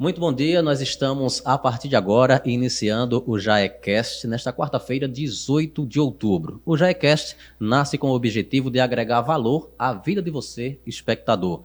Muito bom dia, nós estamos a partir de agora iniciando o JaeCast nesta quarta-feira, 18 de outubro. O JaeCast nasce com o objetivo de agregar valor à vida de você, espectador,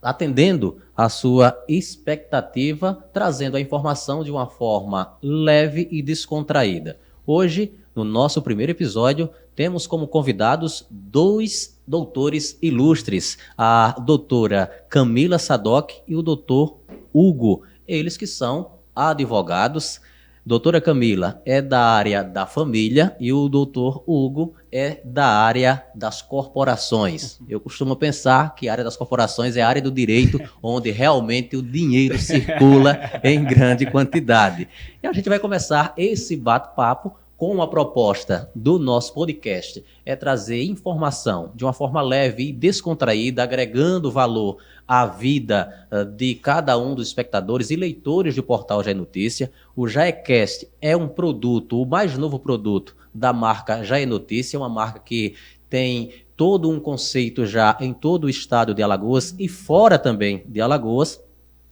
atendendo a sua expectativa, trazendo a informação de uma forma leve e descontraída. Hoje, no nosso primeiro episódio, temos como convidados dois doutores ilustres, a doutora Camila Sadoc e o doutor Hugo, eles que são advogados. Doutora Camila é da área da família e o doutor Hugo é da área das corporações. Eu costumo pensar que a área das corporações é a área do direito onde realmente o dinheiro circula em grande quantidade. E a gente vai começar esse bate-papo com a proposta do nosso podcast, é trazer informação de uma forma leve e descontraída, agregando valor à vida de cada um dos espectadores e leitores do portal Jae Notícia. O JaeCast é um produto, o mais novo produto da marca Jae Notícia, uma marca que tem todo um conceito já em todo o estado de Alagoas e fora também de Alagoas.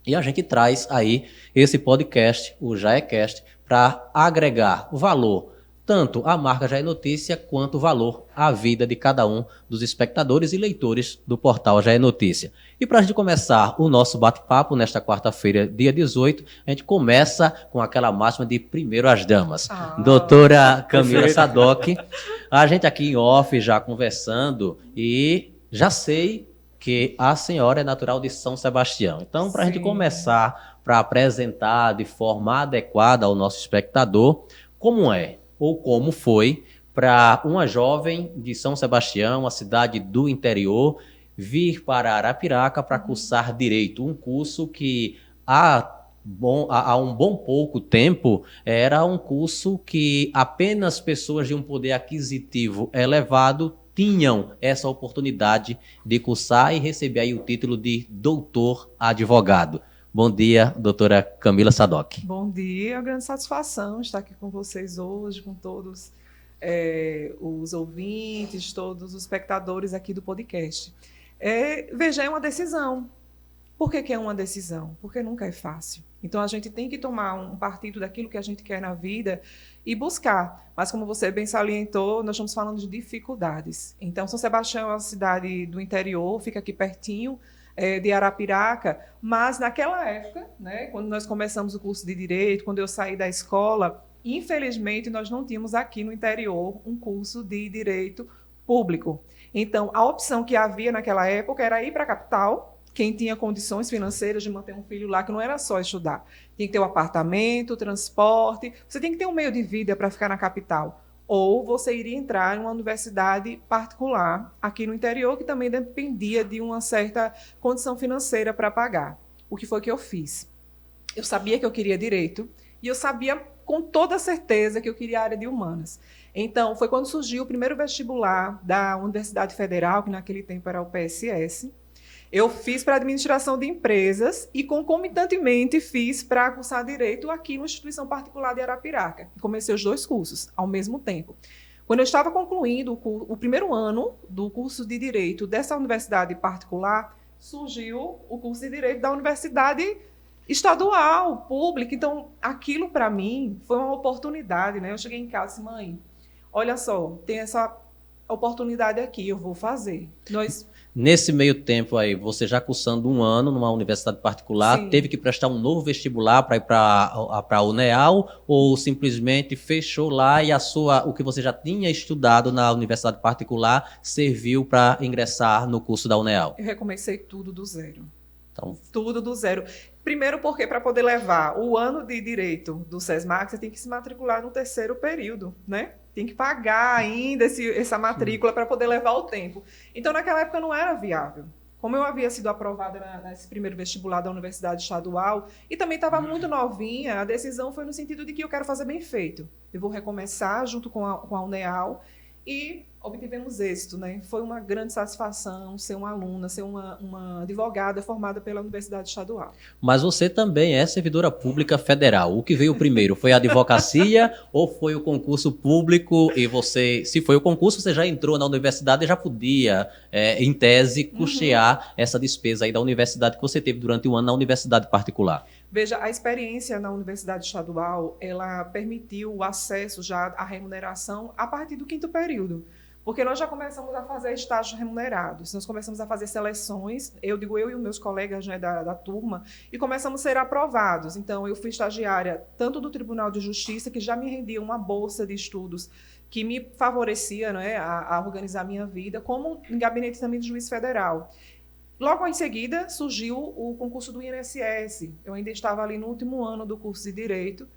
E a gente traz aí esse podcast, o JaeCast, para agregar valor tanto à marca Jae Notícia quanto valor à vida de cada um dos espectadores e leitores do portal Jae Notícia. E para a gente começar o nosso bate-papo nesta quarta-feira, dia 18, a gente começa com aquela máxima de primeiro as damas. Doutora Camila Sadoc, a gente aqui em off já conversando e já sei que a senhora é natural de São Sebastião. Então, para a gente começar, para apresentar de forma adequada ao nosso espectador, como é ou como foi para uma jovem de São Sebastião, uma cidade do interior, vir para Arapiraca para cursar Direito, um curso que há um bom pouco tempo era um curso que apenas pessoas de um poder aquisitivo elevado tinham essa oportunidade de cursar e receber aí o título de doutor advogado. Bom dia, doutora Camila Sadoc. Bom dia, é uma grande satisfação estar aqui com vocês hoje, com todos os ouvintes, todos os espectadores aqui do podcast. Veja, é uma decisão. Por que é uma decisão? Porque nunca é fácil. Então, a gente tem que tomar um partido daquilo que a gente quer na vida e buscar. Mas, como você bem salientou, nós estamos falando de dificuldades. Então, São Sebastião é uma cidade do interior, fica aqui pertinho, de Arapiraca, mas naquela época, né, quando nós começamos o curso de Direito, quando eu saí da escola, infelizmente nós não tínhamos aqui no interior um curso de Direito Público. Então, a opção que havia naquela época era ir para a capital, quem tinha condições financeiras de manter um filho lá, que não era só estudar. Tinha que ter um apartamento, transporte, você tem que ter um meio de vida para ficar na capital. Ou você iria entrar em uma universidade particular aqui no interior, que também dependia de uma certa condição financeira para pagar. O que foi que eu fiz? Eu sabia que eu queria Direito e eu sabia com toda certeza que eu queria a área de Humanas. Então, foi quando surgiu o primeiro vestibular da Universidade Federal, que naquele tempo era o PSS. Eu fiz para administração de empresas e, concomitantemente, fiz para cursar Direito aqui na instituição particular de Arapiraca. Comecei os dois cursos ao mesmo tempo. Quando eu estava concluindo o primeiro ano do curso de Direito dessa universidade particular, surgiu o curso de Direito da Universidade Estadual, pública. Então, aquilo para mim foi uma oportunidade, né? Eu cheguei em casa e disse, mãe, olha só, tem essa oportunidade aqui, eu vou fazer. Nesse meio tempo aí, você já cursando um ano numa universidade particular, sim, teve que prestar um novo vestibular para ir para a UNEAL ou simplesmente fechou lá e o que você já tinha estudado na universidade particular serviu para ingressar no curso da UNEAL? Eu recomecei tudo do zero. Então, tudo do zero. Primeiro porque para poder levar o ano de Direito do SESMAC, você tem que se matricular no terceiro período, né? Tem que pagar ainda essa matrícula para poder levar o tempo. Então, naquela época não era viável. Como eu havia sido aprovada nesse primeiro vestibular da Universidade Estadual e também estava muito novinha, a decisão foi no sentido de que eu quero fazer bem feito. Eu vou recomeçar junto com a UNEAL e obtivemos êxito, né? Foi uma grande satisfação ser uma aluna, ser uma advogada formada pela Universidade Estadual. Mas você também é servidora pública federal. O que veio primeiro? Foi a advocacia ou foi o concurso público? E você, se foi o concurso, você já entrou na universidade e já podia, em tese, custear essa despesa aí da universidade que você teve durante um ano na universidade particular. Veja, a experiência na Universidade Estadual, ela permitiu o acesso já à remuneração a partir do 5º período. Porque nós já começamos a fazer estágios remunerados, nós começamos a fazer seleções, eu e os meus colegas, né, da turma, e começamos a ser aprovados. Então, eu fui estagiária tanto do Tribunal de Justiça, que já me rendia uma bolsa de estudos que me favorecia, né, a organizar a minha vida, como em gabinete também de juiz federal. Logo em seguida, surgiu o concurso do INSS. Eu ainda estava ali no último ano do curso de Direito,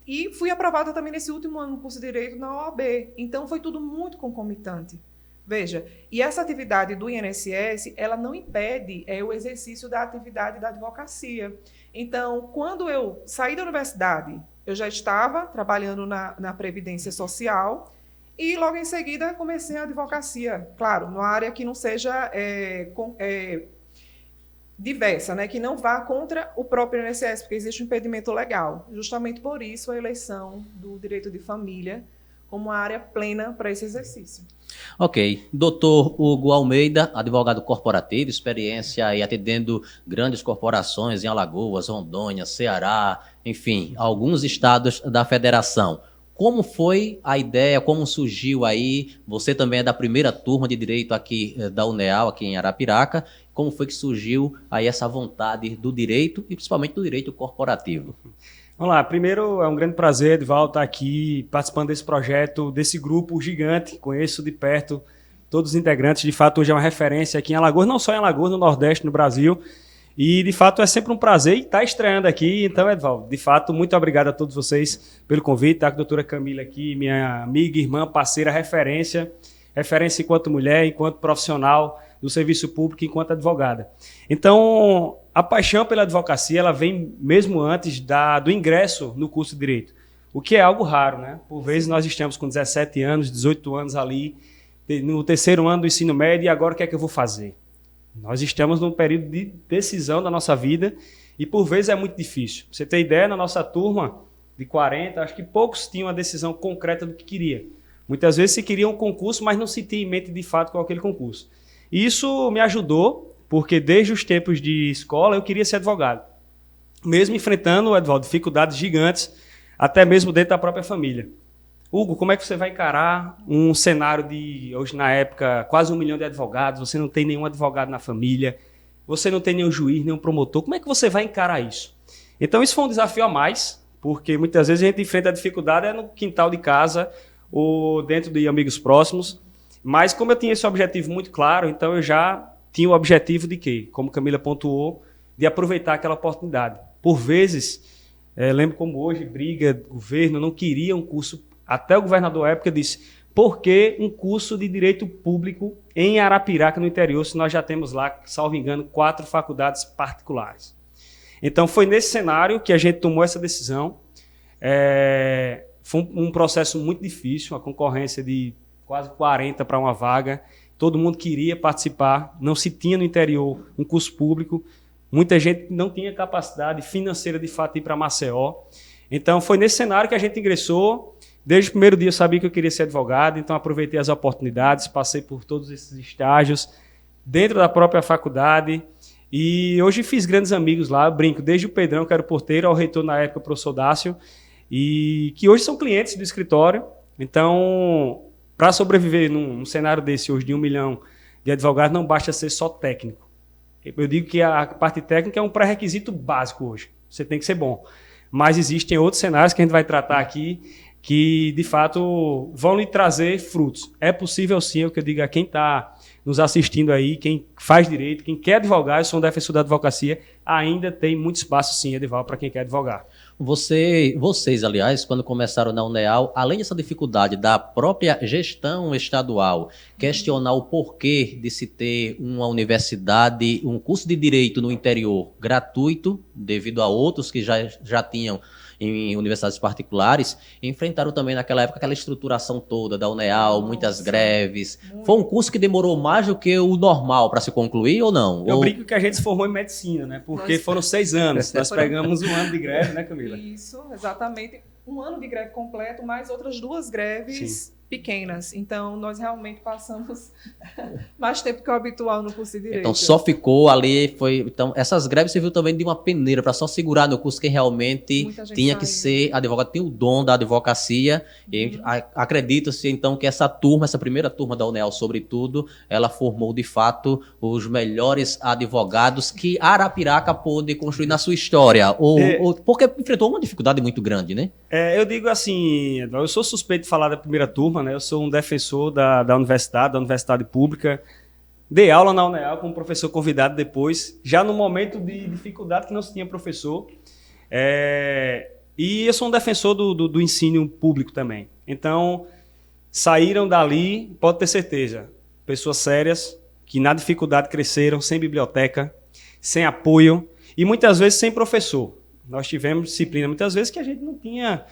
e fui aprovada também nesse último ano no curso de Direito na OAB. Então, foi tudo muito concomitante. Veja, e essa atividade do INSS, ela não impede o exercício da atividade da advocacia. Então, quando eu saí da universidade, eu já estava trabalhando na Previdência Social e, logo em seguida, comecei a advocacia. Claro, numa área que não seja diversa, né, que não vá contra o próprio INSS, porque existe um impedimento legal. Justamente por isso a eleição do direito de família como uma área plena para esse exercício. Ok. Doutor Hugo Almeida, advogado corporativo, experiência aí atendendo grandes corporações em Alagoas, Rondônia, Ceará, enfim, alguns estados da federação. Como foi a ideia, como surgiu aí? Você também é da primeira turma de Direito aqui da UNEAL, aqui em Arapiraca. Como foi que surgiu aí essa vontade do direito e principalmente do direito corporativo? Vamos lá, primeiro é um grande prazer, Edvaldo, estar aqui participando desse projeto, desse grupo gigante, conheço de perto todos os integrantes, de fato hoje é uma referência aqui em Alagoas, não só em Alagoas, no Nordeste, no Brasil, e de fato é sempre um prazer estar estreando aqui, então Edvaldo, de fato muito obrigado a todos vocês pelo convite, estar com a doutora Camila aqui, minha amiga, irmã, parceira, referência enquanto mulher, enquanto profissional do serviço público, enquanto advogada. Então, a paixão pela advocacia, ela vem mesmo antes do ingresso no curso de Direito, o que é algo raro, né? Por vezes nós estamos com 17 anos, 18 anos ali, no terceiro ano do ensino médio, e agora o que é que eu vou fazer? Nós estamos num período de decisão da nossa vida e por vezes é muito difícil. Pra você ter ideia, na nossa turma de 40, acho que poucos tinham a decisão concreta do que queria. Muitas vezes se queria um concurso, mas não se tinha em mente de fato qual aquele concurso. E isso me ajudou, porque desde os tempos de escola eu queria ser advogado. Mesmo enfrentando, Edvaldo, dificuldades gigantes, até mesmo dentro da própria família. Hugo, como é que você vai encarar um cenário de, hoje na época, quase 1 milhão de advogados, você não tem nenhum advogado na família, você não tem nenhum juiz, nenhum promotor, como é que você vai encarar isso? Então isso foi um desafio a mais, porque muitas vezes a gente enfrenta a dificuldade no quintal de casa ou dentro de amigos próximos, mas como eu tinha esse objetivo muito claro, então eu já tinha o objetivo de quê? Como Camila pontuou, de aproveitar aquela oportunidade. Por vezes, lembro como hoje, briga, governo, não queria um curso, até o governador à época disse, por que um curso de direito público em Arapiraca, no interior, se nós já temos lá, salvo engano, 4 faculdades particulares? Então foi nesse cenário que a gente tomou essa decisão. Foi um processo muito difícil, a concorrência de quase 40 para uma vaga, todo mundo queria participar, não se tinha no interior um curso público, muita gente não tinha capacidade financeira de fato de ir para Maceió. Então foi nesse cenário que a gente ingressou. Desde o primeiro dia eu sabia que eu queria ser advogado, então aproveitei as oportunidades, passei por todos esses estágios dentro da própria faculdade e hoje fiz grandes amigos lá, brinco, desde o Pedrão, que era o porteiro, ao reitor na época, o professor Dácio, e que hoje são clientes do escritório. Então, para sobreviver num cenário desse hoje de 1 milhão de advogados, não basta ser só técnico. Eu digo que a parte técnica é um pré-requisito básico hoje, você tem que ser bom. Mas existem outros cenários que a gente vai tratar aqui, que de fato vão lhe trazer frutos. É possível sim, o que eu digo a quem está nos assistindo aí, quem faz direito, quem quer advogar, eu sou um defensor da advocacia, ainda tem muito espaço sim, Edivaldo, para quem quer advogar. Vocês, aliás, quando começaram na UNEAL, além dessa dificuldade da própria gestão estadual, questionar o porquê de se ter uma universidade, um curso de direito no interior gratuito, devido a outros que já tinham em universidades particulares, enfrentaram também naquela época aquela estruturação toda da UNEAL, muitas greves. Foi um curso que demorou mais do que o normal para se concluir ou não? Eu brinco que a gente se formou em medicina, né? Porque foram 6 anos. Nós pegamos um ano de greve, né, Camila? Isso, exatamente. Um ano de greve completo, mais outras 2 greves Sim. pequenas. Então, nós realmente passamos mais tempo que o habitual no curso de Direito. Então só ficou ali, então essas greves serviu também de uma peneira para só segurar no curso quem realmente tinha que ser advogado, tem o dom da advocacia. E acredita-se então que essa primeira turma da UNEAL, sobretudo, ela formou de fato os melhores advogados que Arapiraca pôde construir na sua história, porque enfrentou uma dificuldade muito grande, né? Eu digo assim, eu sou suspeito de falar da primeira turma, né? Eu sou um defensor da universidade pública. Dei aula na UNEAL como professor convidado depois, já no momento de dificuldade que não se tinha professor. E eu sou um defensor do ensino público também. Então, saíram dali, pode ter certeza, pessoas sérias, que na dificuldade cresceram, sem biblioteca, sem apoio e muitas vezes sem professor. Nós tivemos disciplina muitas vezes que a gente não tinha.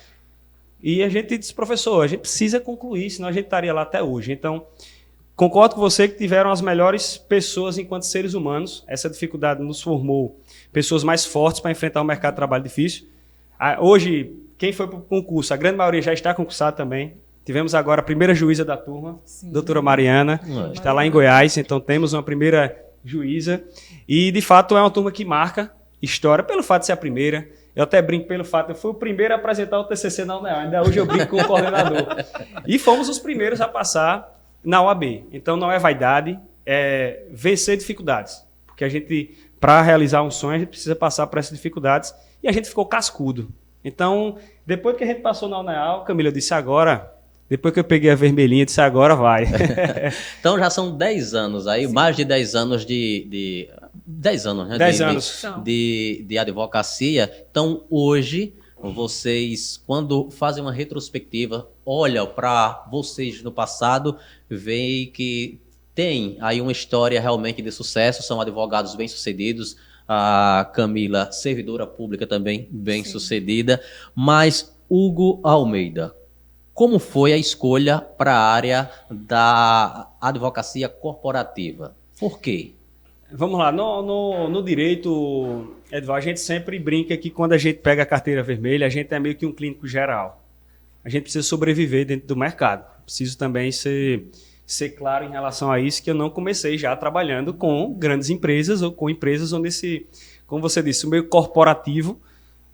E a gente disse, professor, a gente precisa concluir, senão a gente estaria lá até hoje. Então, concordo com você que tiveram as melhores pessoas enquanto seres humanos. Essa dificuldade nos formou pessoas mais fortes para enfrentar um mercado de trabalho difícil. Hoje, quem foi para o concurso, a grande maioria já está concursado também. Tivemos agora a primeira juíza da turma, doutora Mariana, está lá em Goiás, então temos uma primeira juíza. E, de fato, é uma turma que marca história pelo fato de ser a primeira. Eu até brinco pelo fato, eu fui o primeiro a apresentar o TCC na UNEAL, ainda hoje eu brinco com o coordenador. E fomos os primeiros a passar na OAB. Então não é vaidade, é vencer dificuldades. Porque a gente, para realizar um sonho, a gente precisa passar por essas dificuldades. E a gente ficou cascudo. Então, depois que a gente passou na UNEAL, Camila, eu disse agora, depois que eu peguei a vermelhinha, eu disse agora vai. Então já são 10 anos aí, mais de 10 anos de 10 anos, né? 10 anos. De advocacia. Então, hoje, vocês, quando fazem uma retrospectiva, olham para vocês no passado, veem que tem aí uma história realmente de sucesso, são advogados bem-sucedidos, a Camila, servidora pública também bem-sucedida, mas Hugo Almeida, como foi a escolha para a área da advocacia corporativa? Por quê? Vamos lá, no direito, Edval, a gente sempre brinca que quando a gente pega a carteira vermelha, a gente é meio que um clínico geral. A gente precisa sobreviver dentro do mercado. Preciso também ser claro em relação a isso, que eu não comecei já trabalhando com grandes empresas ou com empresas onde como você disse, o meio corporativo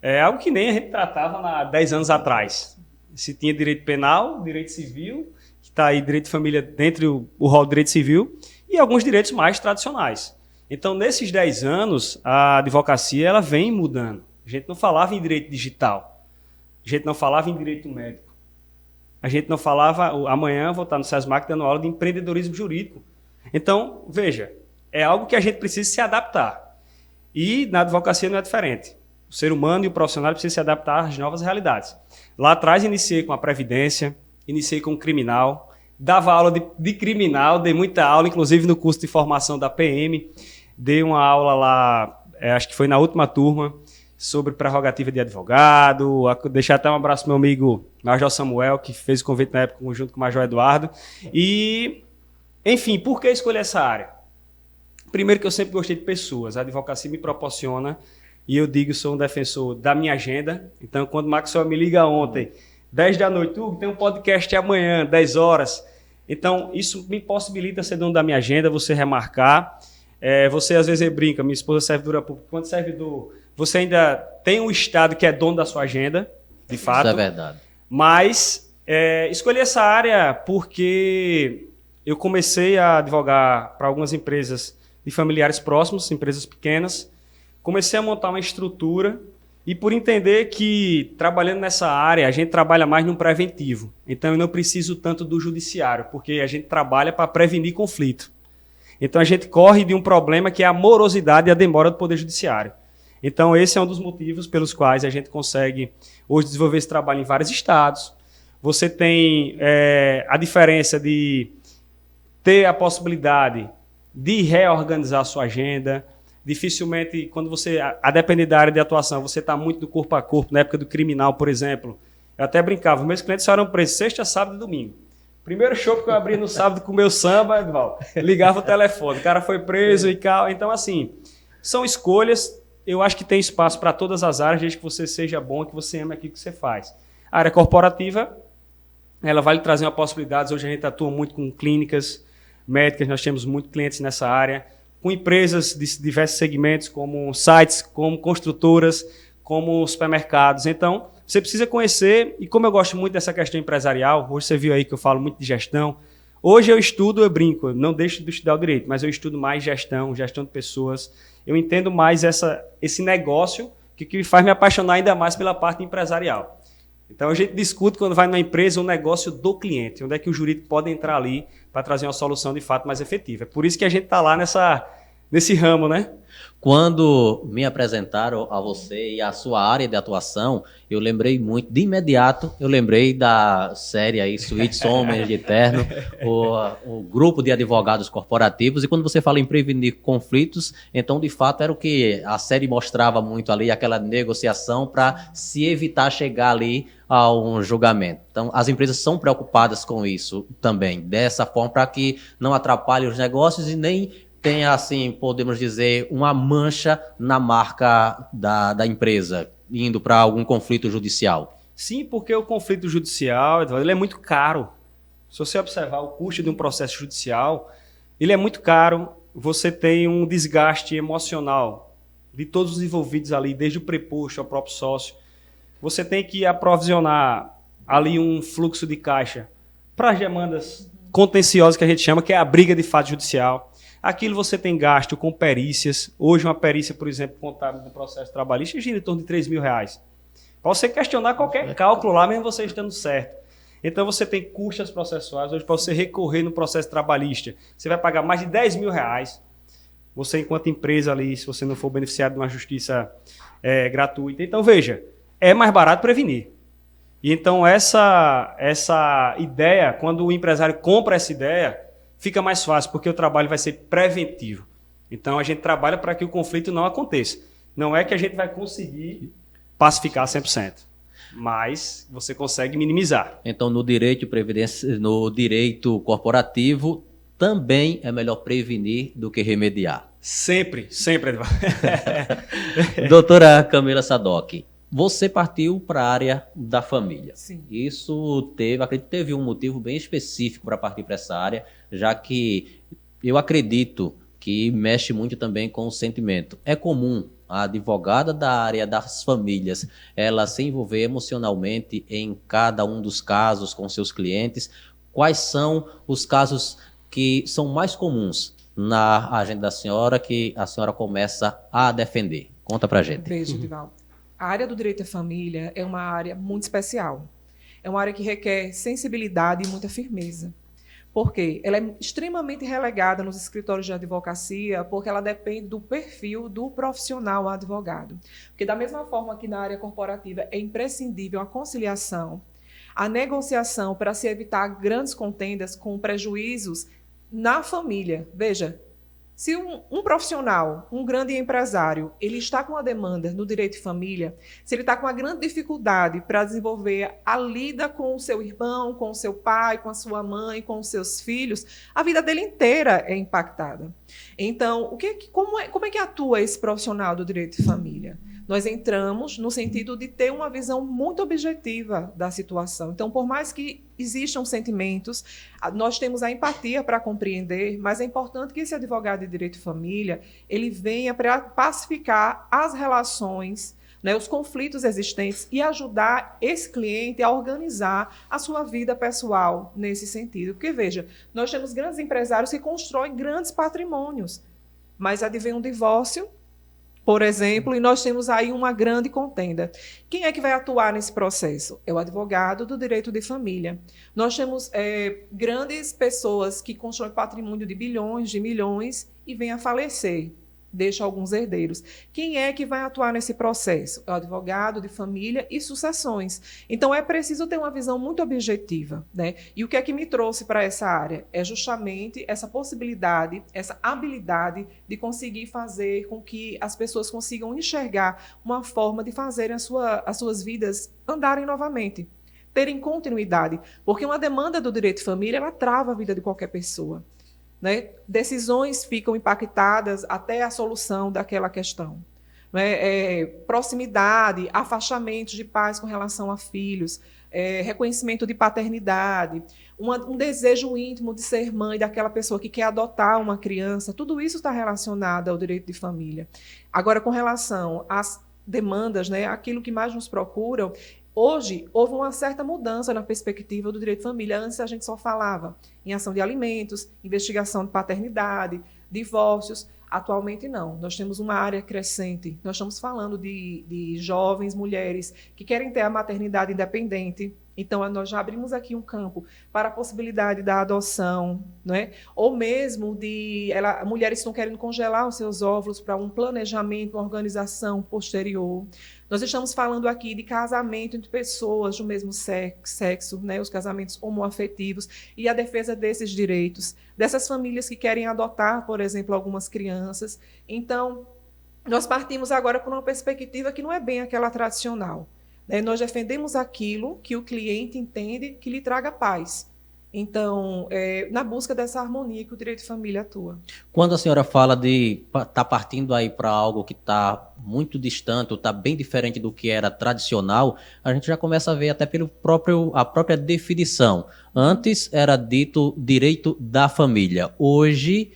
é algo que nem a gente tratava há 10 anos atrás. Se tinha direito penal, direito civil, que está aí direito de família dentro do rol do direito civil, e alguns direitos mais tradicionais. Então, nesses 10 anos, a advocacia ela vem mudando. A gente não falava em direito digital. A gente não falava em direito médico. A gente não falava... Amanhã eu vou estar no SESMAC dando aula de empreendedorismo jurídico. Então, veja, é algo que a gente precisa se adaptar. E na advocacia não é diferente. O ser humano e o profissional precisam se adaptar às novas realidades. Lá atrás, iniciei com a Previdência, iniciei com o criminal, dava aula de criminal, dei muita aula, inclusive no curso de formação da PM. Dei uma aula lá, acho que foi na última turma, sobre prerrogativa de advogado. Deixar até um abraço pro meu amigo Major Samuel, que fez o convite na época junto com o Major Eduardo. E, enfim, por que escolher essa área? Primeiro que eu sempre gostei de pessoas. A advocacia me proporciona, e eu digo, sou um defensor da minha agenda. Então, quando o Maxwell me liga ontem, 10 da noite, tem um podcast amanhã, 10 horas. Então, isso me possibilita ser dono da minha agenda, você remarcar. Você às vezes brinca, minha esposa é servidora pública, quando servidor, você ainda tem um estado que é dono da sua agenda, de fato. Isso é verdade. Mas escolhi essa área porque eu comecei a advogar para algumas empresas de familiares próximos, empresas pequenas, comecei a montar uma estrutura e por entender que trabalhando nessa área a gente trabalha mais no preventivo. Então eu não preciso tanto do judiciário, porque a gente trabalha para prevenir conflito. Então a gente corre de um problema que é a morosidade e a demora do Poder Judiciário. Então esse é um dos motivos pelos quais a gente consegue hoje desenvolver esse trabalho em vários estados. Você tem a diferença de ter a possibilidade de reorganizar a sua agenda, Dificilmente, quando você, a depender da área de atuação, você está muito do corpo a corpo, na época do criminal, por exemplo. Eu até brincava, meus clientes só eram presos sexta, sábado e domingo. Primeiro show que eu abri no sábado com o meu samba, Edval, ligava o telefone, o cara foi preso e tal. Então, assim, são escolhas. Eu acho que tem espaço para todas as áreas, desde que você seja bom, que você ame aquilo que você faz. A área corporativa, ela vai lhe trazer uma possibilidade. Hoje a gente atua muito com clínicas médicas, nós temos muitos clientes nessa área, com empresas de diversos segmentos, como sites, como construtoras, como supermercados. Então, você precisa conhecer, e como eu gosto muito dessa questão empresarial, hoje você viu aí que eu falo muito de gestão, hoje eu estudo, eu brinco, eu não deixo de estudar o direito, mas eu estudo mais gestão de pessoas, eu entendo mais esse negócio que me faz me apaixonar ainda mais pela parte empresarial. Então a gente discute quando vai numa empresa o negócio do cliente, onde é que o jurídico pode entrar ali para trazer uma solução de fato mais efetiva. É por isso que a gente está lá nesse ramo, né? Quando me apresentaram a você e a sua área de atuação, eu lembrei muito, de imediato, eu lembrei da série aí, Suítes Homens de Terno, o grupo de advogados corporativos, e quando você fala em prevenir conflitos, então de fato era o que a série mostrava muito ali, aquela negociação para se evitar chegar ali a um julgamento. Então as empresas são preocupadas com isso também, dessa forma, para que não atrapalhe os negócios e nem tem, assim, podemos dizer, uma mancha na marca da empresa, indo para algum conflito judicial. Sim, porque o conflito judicial, ele é muito caro. Se você observar o custo de um processo judicial, ele é muito caro, você tem um desgaste emocional de todos os envolvidos ali, desde o preposto ao próprio sócio. Você tem que aprovisionar ali um fluxo de caixa para as demandas contenciosas que a gente chama, que é a briga de fato judicial. Aquilo você tem gasto com perícias. Hoje uma perícia, por exemplo, contábil do processo trabalhista, gira em torno de R$3.000. Para você questionar qualquer cálculo lá, mesmo você estando certo. Então você tem custas processuais. Hoje, para você recorrer no processo trabalhista, você vai pagar mais de R$10.000. Você, enquanto empresa ali, se você não for beneficiado de uma justiça gratuita. Então, veja, é mais barato prevenir. E então essa ideia, quando o empresário compra essa ideia, fica mais fácil, porque o trabalho vai ser preventivo. Então, a gente trabalha para que o conflito não aconteça. Não é que a gente vai conseguir pacificar 100%, mas você consegue minimizar. Então, no direito corporativo, também é melhor prevenir do que remediar. Sempre, Edvaldo. Doutora Camila Sadoc, você partiu para a área da família. Sim. Isso acredito que teve um motivo bem específico para partir para essa área, já que eu acredito que mexe muito também com o sentimento. É comum a advogada da área das famílias, ela se envolver emocionalmente em cada um dos casos com seus clientes. Quais são os casos que são mais comuns na agenda da senhora, que a senhora começa a defender? Conta pra gente. Veja, Edvaldo. A área do direito à família é uma área muito especial. É uma área que requer sensibilidade e muita firmeza. Por quê? Ela é extremamente relegada nos escritórios de advocacia, porque ela depende do perfil do profissional advogado. Porque da mesma forma que na área corporativa é imprescindível a conciliação, a negociação para se evitar grandes contendas com prejuízos na família. Veja, se um profissional, um grande empresário, ele está com uma demanda no direito de família, se ele está com uma grande dificuldade para desenvolver a lida com o seu irmão, com o seu pai, com a sua mãe, com os seus filhos, a vida dele inteira é impactada. Então, como é que atua esse profissional do direito de família? Nós entramos no sentido de ter uma visão muito objetiva da situação. Então, por mais que existam sentimentos, nós temos a empatia para compreender, mas é importante que esse advogado de direito de família, ele venha para pacificar as relações, né, os conflitos existentes e ajudar esse cliente a organizar a sua vida pessoal nesse sentido. Porque, veja, nós temos grandes empresários que constroem grandes patrimônios, mas advém um divórcio, por exemplo, e nós temos aí uma grande contenda. Quem é que vai atuar nesse processo? É o advogado do direito de família. Nós temos grandes pessoas que constroem patrimônio de bilhões, de milhões, e vêm a falecer. deixa alguns herdeiros. Quem é que vai atuar nesse processo? É o advogado de família e sucessões. Então, é preciso ter uma visão muito objetiva, né? E o que é que me trouxe para essa área? É justamente essa possibilidade, essa habilidade de conseguir fazer com que as pessoas consigam enxergar uma forma de fazerem as suas vidas andarem novamente, terem continuidade. Porque uma demanda do direito de família, ela trava a vida de qualquer pessoa, né? Decisões ficam impactadas até a solução daquela questão. Né? Proximidade, afastamento de pais com relação a filhos, reconhecimento de paternidade, um desejo íntimo de ser mãe daquela pessoa que quer adotar uma criança, tudo isso está relacionado ao direito de família. Agora, com relação às demandas, né, aquilo que mais nos procuram, hoje, houve uma certa mudança na perspectiva do direito de família. Antes, a gente só falava em ação de alimentos, investigação de paternidade, divórcios. Atualmente, não. Nós temos uma área crescente. Nós estamos falando de jovens mulheres que querem ter a maternidade independente. Então, nós já abrimos aqui um campo para a possibilidade da adoção, né? Ou mesmo mulheres que estão querendo congelar os seus óvulos para um planejamento, uma organização posterior. Nós estamos falando aqui de casamento entre pessoas do mesmo sexo, né? Os casamentos homoafetivos e a defesa desses direitos, dessas famílias que querem adotar, por exemplo, algumas crianças. Então, nós partimos agora por uma perspectiva que não é bem aquela tradicional. Nós defendemos aquilo que o cliente entende que lhe traga paz. Então, na busca dessa harmonia que o direito de família atua. Quando a senhora fala de estar partindo aí para algo que está muito distante, ou está bem diferente do que era tradicional, a gente já começa a ver até a própria definição. Antes era dito direito da família. Hoje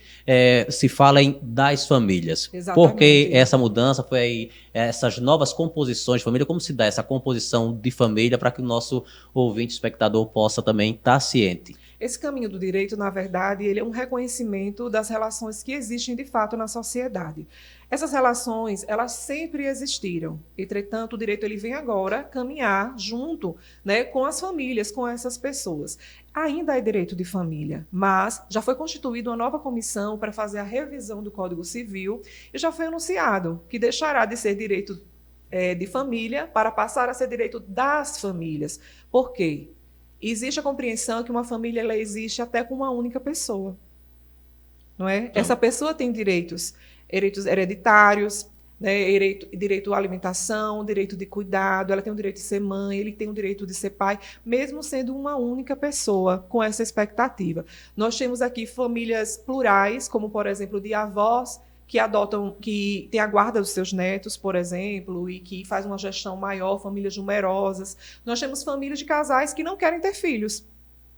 se fala em das famílias. Exatamente. Por que essa mudança? Foi aí essas novas composições de família? Como se dá essa composição de família para que o nosso ouvinte, espectador, possa também estar ciente? Esse caminho do direito, na verdade, ele é um reconhecimento das relações que existem de fato na sociedade. Essas relações, elas sempre existiram. Entretanto, o direito ele vem agora caminhar junto, né, com as famílias, com essas pessoas. Ainda é direito de família, mas já foi constituída uma nova comissão para fazer a revisão do Código Civil e já foi anunciado que deixará de ser direito de família para passar a ser direito das famílias. Por quê? Existe a compreensão que uma família ela existe até com uma única pessoa, não é? Essa pessoa tem direitos hereditários, né? Direito à alimentação, direito de cuidado, ela tem o direito de ser mãe, ele tem o direito de ser pai, mesmo sendo uma única pessoa com essa expectativa. Nós temos aqui famílias plurais, como, por exemplo, de avós que adotam, que tem a guarda dos seus netos, por exemplo, e que faz uma gestão maior, famílias numerosas. Nós temos famílias de casais que não querem ter filhos,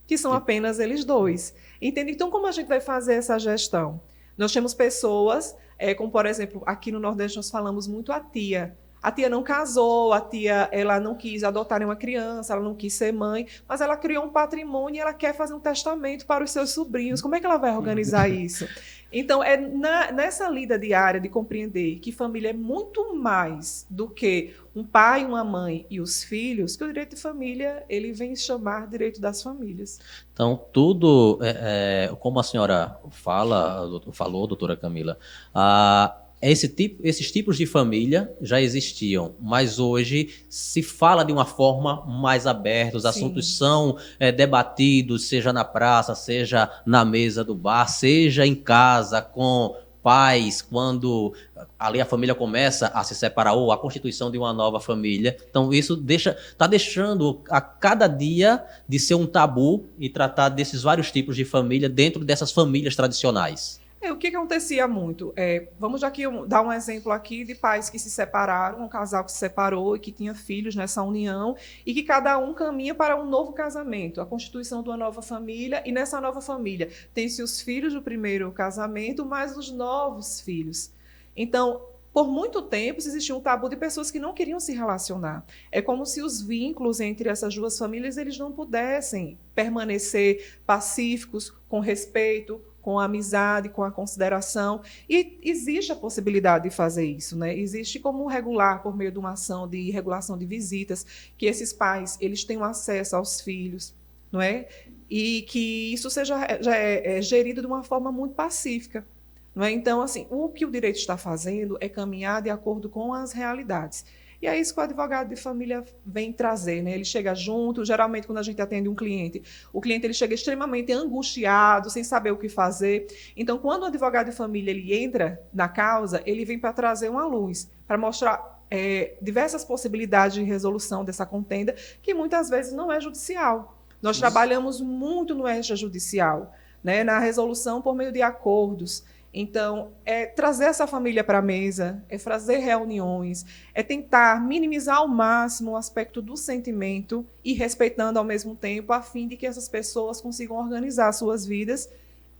que são apenas eles dois. Entende? Então, como a gente vai fazer essa gestão? Nós temos pessoas, como, por exemplo, aqui no Nordeste nós falamos muito a tia. A tia não casou, a tia ela não quis adotar uma criança, ela não quis ser mãe, mas ela criou um patrimônio e ela quer fazer um testamento para os seus sobrinhos. Como é que ela vai organizar isso? Então, nessa lida diária de compreender que família é muito mais do que um pai, uma mãe e os filhos, que o direito de família ele vem chamar direito das famílias. Então, tudo, como a senhora falou, doutora Camila, esses tipos de família já existiam, mas hoje se fala de uma forma mais aberta, os assuntos são debatidos, seja na praça, seja na mesa do bar, seja em casa com pais, quando ali a família começa a se separar ou a constituição de uma nova família. Então isso está deixando a cada dia de ser um tabu e tratar desses vários tipos de família dentro dessas famílias tradicionais. O que acontecia muito? Vamos aqui dar um exemplo aqui de pais que se separaram, um casal que se separou e que tinha filhos nessa união e que cada um caminha para um novo casamento, a constituição de uma nova família, e nessa nova família tem-se os filhos do primeiro casamento, mais os novos filhos. Então, por muito tempo, existia um tabu de pessoas que não queriam se relacionar. É como se os vínculos entre essas duas famílias eles não pudessem permanecer pacíficos, com respeito, com a amizade, com a consideração. E existe a possibilidade de fazer isso, né? Existe como regular, por meio de uma ação de regulação de visitas, que esses pais eles tenham acesso aos filhos, não é? E que isso seja gerido de uma forma muito pacífica. Não é? Então, assim, o que o direito está fazendo é caminhar de acordo com as realidades. E é isso que o advogado de família vem trazer, né? Ele chega junto, geralmente quando a gente atende um cliente, o cliente ele chega extremamente angustiado, sem saber o que fazer. Então, quando o advogado de família ele entra na causa, ele vem para trazer uma luz, para mostrar diversas possibilidades de resolução dessa contenda, que muitas vezes não é judicial. Nós trabalhamos muito no extrajudicial, né? Na resolução por meio de acordos. Então, é trazer essa família para a mesa, é fazer reuniões, é tentar minimizar ao máximo o aspecto do sentimento e respeitando ao mesmo tempo, a fim de que essas pessoas consigam organizar suas vidas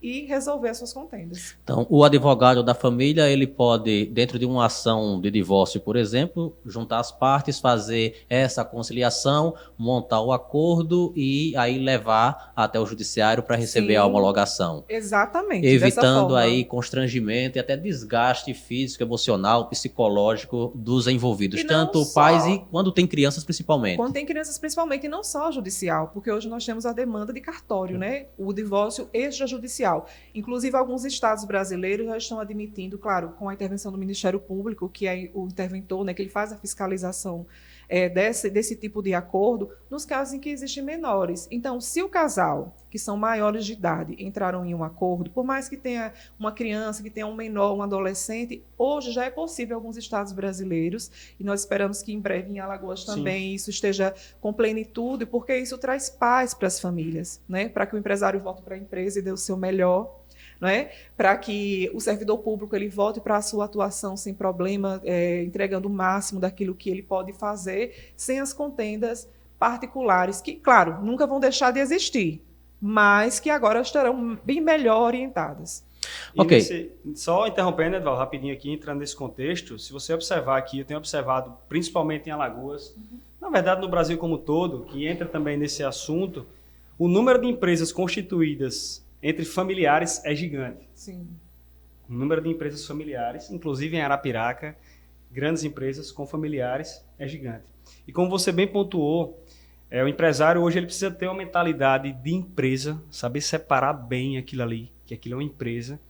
e resolver as suas contendas. Então, o advogado da família, ele pode, dentro de uma ação de divórcio, por exemplo, juntar as partes, fazer essa conciliação, montar o acordo e aí levar até o judiciário para receber a homologação. Exatamente. Evitando aí constrangimento e até desgaste físico, emocional, psicológico dos envolvidos, tanto pais e quando tem crianças principalmente. Quando tem crianças principalmente, e não só judicial, porque hoje nós temos a demanda de cartório, né? O divórcio extrajudicial. Inclusive, alguns estados brasileiros já estão admitindo, claro, com a intervenção do Ministério Público, que é o interventor, né, que ele faz a fiscalização desse tipo de acordo, nos casos em que existem menores. Então, se o casal, que são maiores de idade, entraram em um acordo, por mais que tenha uma criança, que tenha um menor, um adolescente, hoje já é possível em alguns estados brasileiros, e nós esperamos que em breve em Alagoas também isso esteja com plenitude, porque isso traz paz para as famílias, né? Para que o empresário volte para a empresa e dê o seu melhor, né? Para que o servidor público ele volte para a sua atuação sem problema, entregando o máximo daquilo que ele pode fazer, sem as contendas particulares, que, claro, nunca vão deixar de existir, mas que agora estarão bem melhor orientadas. Ok. Só interrompendo, Edvaldo, rapidinho aqui, entrando nesse contexto, se você observar aqui, eu tenho observado, principalmente em Alagoas, na verdade no Brasil como um todo, que entra também nesse assunto, o número de empresas constituídas entre familiares é gigante. Sim. O número de empresas familiares, inclusive em Arapiraca, grandes empresas com familiares é gigante. E como você bem pontuou, o empresário hoje ele precisa ter uma mentalidade de empresa, saber separar bem aquilo ali, que aquilo é uma empresa.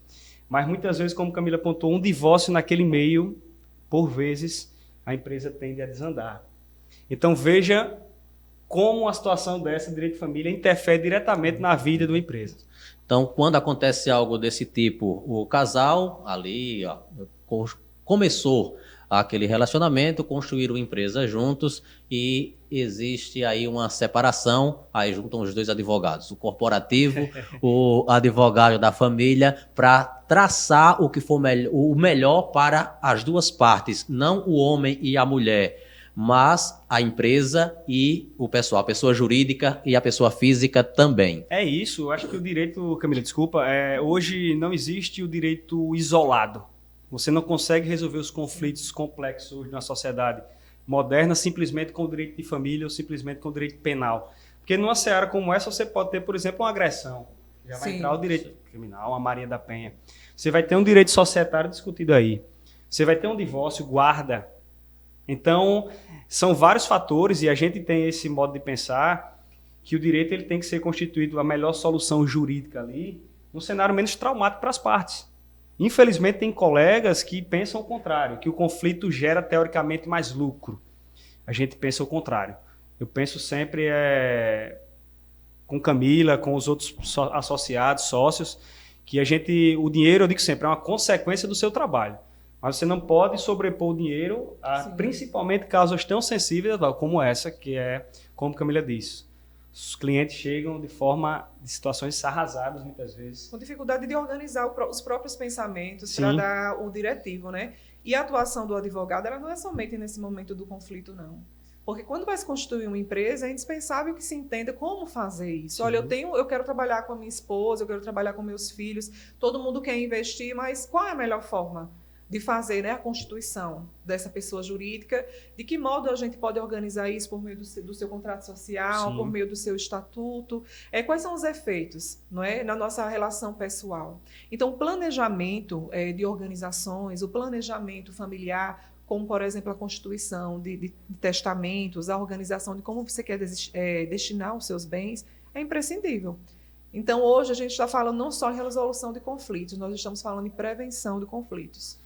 Mas muitas vezes, como Camila pontuou, um divórcio naquele meio, por vezes, a empresa tende a desandar. Então veja como a situação dessa, direito de família, interfere diretamente na vida de uma empresa. Então, quando acontece algo desse tipo, o casal ali começou aquele relacionamento, construíram empresa juntos e existe aí uma separação, aí juntam os dois advogados, o corporativo, o advogado da família, para traçar o que for o melhor para as duas partes, não o homem e a mulher, mas a empresa e o pessoal, a pessoa jurídica e a pessoa física também. É isso, eu acho que o direito, Camila, desculpa, hoje não existe o direito isolado. Você não consegue resolver os conflitos complexos hoje na sociedade moderna simplesmente com o direito de família ou simplesmente com o direito penal. Porque numa seara como essa você pode ter, por exemplo, uma agressão. Já vai entrar o direito criminal, uma Maria da Penha. Você vai ter um direito societário discutido aí. Você vai ter um divórcio, guarda. Então, são vários fatores e a gente tem esse modo de pensar que o direito ele tem que ser constituído a melhor solução jurídica ali, num cenário menos traumático para as partes. Infelizmente, tem colegas que pensam o contrário, que o conflito gera, teoricamente, mais lucro. A gente pensa o contrário. Eu penso sempre com Camila, com os outros associados, sócios, que o dinheiro, eu digo sempre, é uma consequência do seu trabalho. Mas você não pode sobrepor o dinheiro a, principalmente, casos tão sensíveis como essa, que é, como Camila disse, os clientes chegam de situações arrasadas, muitas vezes. Com dificuldade de organizar os próprios pensamentos para dar o diretivo, né? E a atuação do advogado, ela não é somente nesse momento do conflito, não. Porque quando vai se constituir uma empresa, é indispensável que se entenda como fazer isso. Sim. Olha, eu quero trabalhar com a minha esposa, eu quero trabalhar com meus filhos, todo mundo quer investir, mas qual é a melhor forma de fazer, né, a constituição dessa pessoa jurídica? De que modo a gente pode organizar isso por meio do seu contrato social, por meio do seu estatuto? Quais são os efeitos, não é, na nossa relação pessoal? Então, o planejamento de organizações, o planejamento familiar, como, por exemplo, a constituição de testamentos, a organização de como você quer destinar os seus bens, é imprescindível. Então, hoje, a gente está falando não só em resolução de conflitos, nós estamos falando em prevenção de conflitos.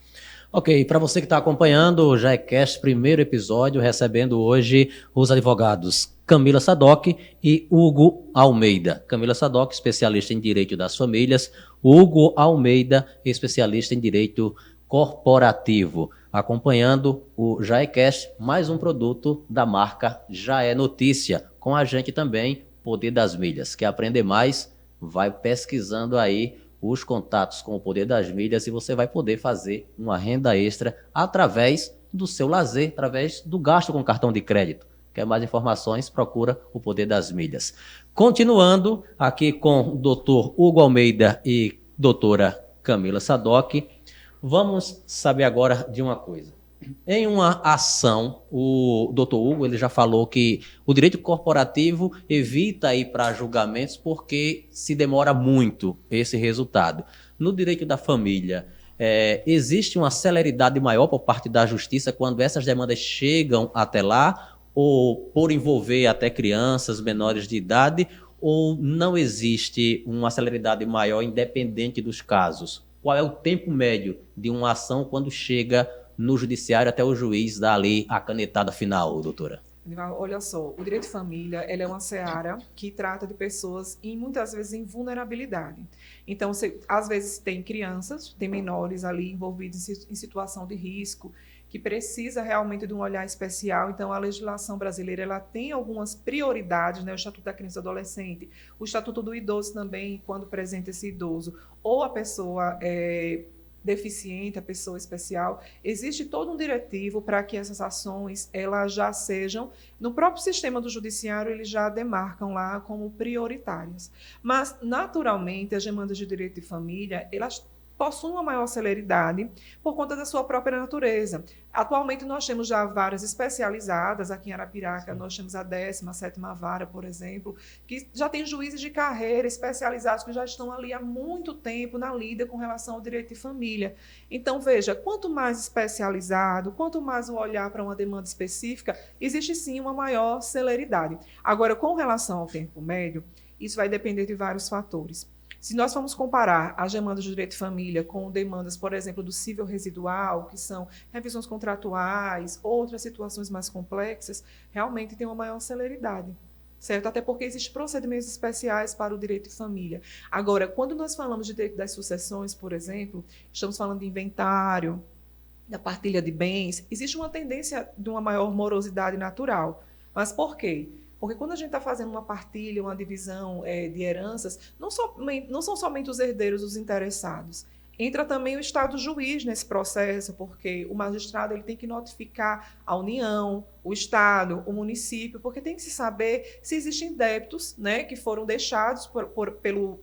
Ok, para você que está acompanhando o JaeCast, primeiro episódio, recebendo hoje os advogados Camila Sadoc e Hugo Almeida. Camila Sadoc, especialista em Direito das Famílias, Hugo Almeida, especialista em Direito Corporativo. Acompanhando o JaeCast, mais um produto da marca Já é Notícia. Com a gente também, Poder das Milhas. Quer aprender mais? Vai pesquisando aí os contatos com o Poder das Milhas e você vai poder fazer uma renda extra através do seu lazer, através do gasto com cartão de crédito. Quer mais informações? Procura o Poder das Milhas. Continuando aqui com o Dr. Hugo Almeida e doutora Camila Sadoc, vamos saber agora de uma coisa. Em uma ação, o Dr. Hugo ele já falou que o direito corporativo evita ir para julgamentos porque se demora muito esse resultado. No direito da família, existe uma celeridade maior por parte da justiça quando essas demandas chegam até lá, ou por envolver até crianças menores de idade, ou não existe uma celeridade maior independente dos casos? Qual é o tempo médio de uma ação quando chega no judiciário até o juiz dar ali a canetada final, doutora? Olha só, o direito de família ela é uma seara que trata de pessoas e muitas vezes em vulnerabilidade. Então, às vezes tem crianças, tem menores ali envolvidos em situação de risco, que precisa realmente de um olhar especial. Então, a legislação brasileira ela tem algumas prioridades, né? O Estatuto da Criança e do Adolescente, o Estatuto do Idoso também, quando presente esse idoso, ou a pessoa deficiente, a pessoa especial, existe todo um diretivo para que essas ações elas já sejam, no próprio sistema do judiciário, eles já demarcam lá como prioritárias. Mas, naturalmente, as demandas de direito de família, elas possuem uma maior celeridade por conta da sua própria natureza. Atualmente, nós temos já varas especializadas, aqui em Arapiraca, nós temos a 17ª Vara, por exemplo, que já tem juízes de carreira especializados que já estão ali há muito tempo na lida com relação ao direito de família. Então, veja, quanto mais especializado, quanto mais o olhar para uma demanda específica, existe sim uma maior celeridade. Agora, com relação ao tempo médio, isso vai depender de vários fatores. Se nós formos comparar as demandas de direito de família com demandas, por exemplo, do cível residual, que são revisões contratuais, outras situações mais complexas, realmente tem uma maior celeridade, certo? Até porque existem procedimentos especiais para o direito de família. Agora, quando nós falamos de direito das sucessões, por exemplo, estamos falando de inventário, da partilha de bens, existe uma tendência de uma maior morosidade natural. Mas por quê? Porque quando a gente está fazendo uma partilha, uma divisão de heranças, não são somente os herdeiros os interessados. Entra também o Estado juiz nesse processo, porque o magistrado ele tem que notificar a União, o Estado, o município, porque tem que se saber se existem débitos, né, que foram deixados pelo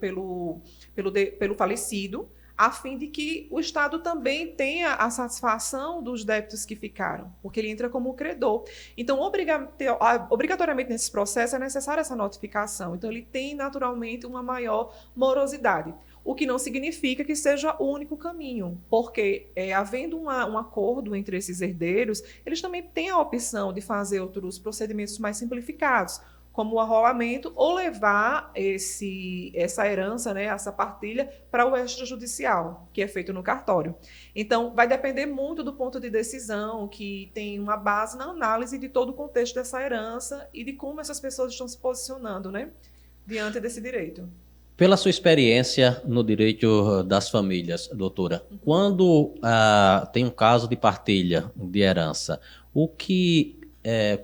falecido, a fim de que o Estado também tenha a satisfação dos débitos que ficaram, porque ele entra como credor. Então, obrigatoriamente nesse processo é necessária essa notificação. Então, ele tem naturalmente uma maior morosidade, o que não significa que seja o único caminho, porque havendo um acordo entre esses herdeiros, eles também têm a opção de fazer outros procedimentos mais simplificados, como o arrolamento, ou levar essa herança, né, essa partilha, para o extrajudicial, que é feito no cartório. Então, vai depender muito do ponto de decisão, que tem uma base na análise de todo o contexto dessa herança e de como essas pessoas estão se posicionando, né, diante desse direito. Pela sua experiência no direito das famílias, doutora, quando tem um caso de partilha de herança,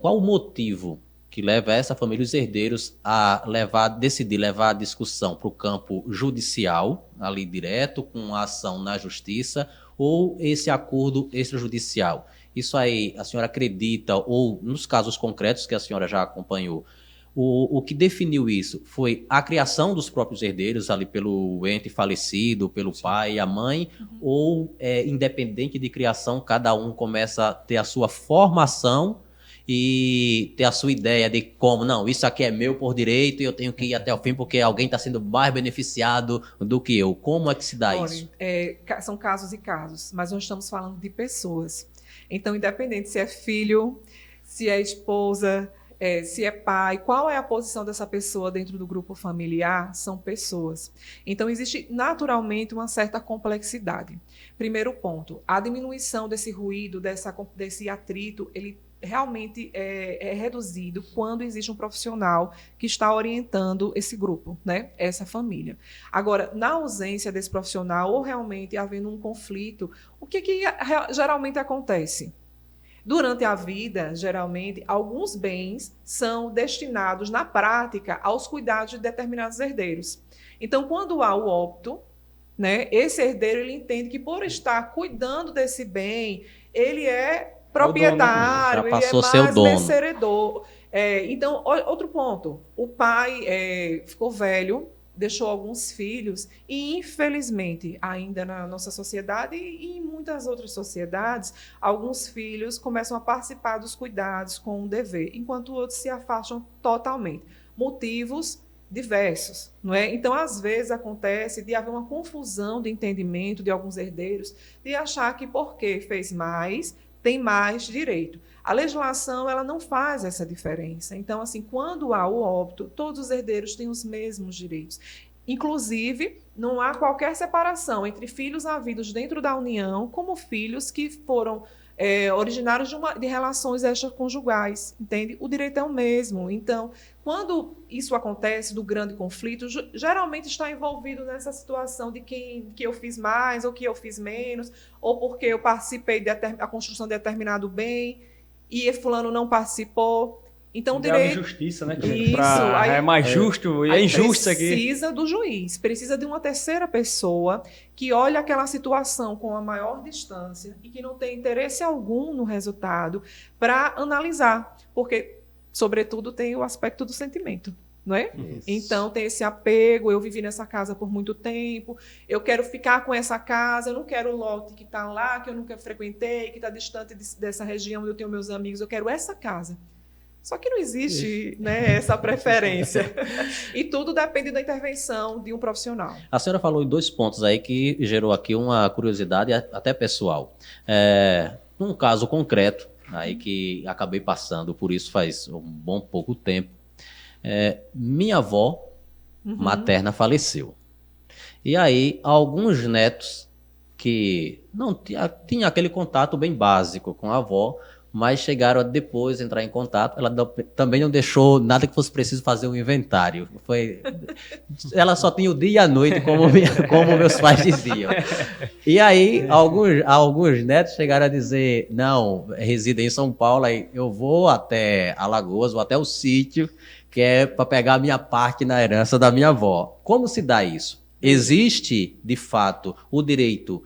qual o motivo que leva essa família, os herdeiros, a decidir levar a discussão para o campo judicial, ali direto, com a ação na justiça, ou esse acordo extrajudicial? Isso aí, a senhora acredita, ou nos casos concretos que a senhora já acompanhou, o que definiu isso foi a criação dos próprios herdeiros, ali pelo ente falecido, pelo pai e a mãe, ou independente de criação, cada um começa a ter a sua formação e ter a sua ideia de como, não, isso aqui é meu por direito e eu tenho que ir até o fim porque alguém está sendo mais beneficiado do que eu. Como é que se dá isso? São casos e casos, mas nós estamos falando de pessoas. Então, independente se é filho, se é esposa, se é pai, qual é a posição dessa pessoa dentro do grupo familiar, são pessoas. Então, existe naturalmente uma certa complexidade. Primeiro ponto, a diminuição desse ruído, desse atrito, ele realmente é reduzido quando existe um profissional que está orientando esse grupo, né? Essa família. Agora, na ausência desse profissional, ou realmente havendo um conflito, o que geralmente acontece? Durante a vida, geralmente, alguns bens são destinados, na prática, aos cuidados de determinados herdeiros. Então, quando há o óbito, né, esse herdeiro ele entende que, por estar cuidando desse bem, ele é proprietário, já ele é passou a ser o mais dono. merecedor. Então, outro ponto, o pai ficou velho, deixou alguns filhos e, infelizmente, ainda na nossa sociedade e em muitas outras sociedades, alguns filhos começam a participar dos cuidados com o dever, enquanto outros se afastam totalmente. Motivos diversos, não é? Então, às vezes, acontece de haver uma confusão de entendimento de alguns herdeiros, de achar que porque fez mais, tem mais direito. A legislação, ela não faz essa diferença. Então, assim, quando há o óbito, todos os herdeiros têm os mesmos direitos. Inclusive, não há qualquer separação entre filhos havidos dentro da união, como filhos que foram originários de relações extraconjugais, entende? O direito é o mesmo. Então, quando isso acontece, do grande conflito, geralmente está envolvido nessa situação de que eu fiz mais ou que eu fiz menos, ou porque eu participei da construção de determinado bem e fulano não participou. Então, o direito... justiça, né? Isso, É mais justo e é injusto isso aqui. Precisa do juiz, precisa de uma terceira pessoa que olhe aquela situação com a maior distância e que não tem interesse algum no resultado para analisar, porque, sobretudo, tem o aspecto do sentimento. Não é? Então, tem esse apego, eu vivi nessa casa por muito tempo, eu quero ficar com essa casa, eu não quero o lote que está lá, que eu nunca frequentei, que está distante dessa região onde eu tenho meus amigos, eu quero essa casa. Só que não existe, né, essa preferência. E tudo depende da intervenção de um profissional. A senhora falou em 2 pontos aí que gerou aqui uma curiosidade até pessoal. Num caso concreto, aí que acabei passando por isso faz um bom pouco tempo, minha avó materna faleceu. E aí, alguns netos que não tinha aquele contato bem básico com a avó, mas chegaram a depois entrar em contato. Ela também não deixou nada que fosse preciso fazer um inventário. Ela só tinha o dia e a noite, como meus pais diziam. E aí, alguns netos chegaram a dizer, não, residem em São Paulo, aí eu vou até Alagoas, vou até o sítio, que é para pegar a minha parte na herança da minha avó. Como se dá isso? Existe, de fato, o direito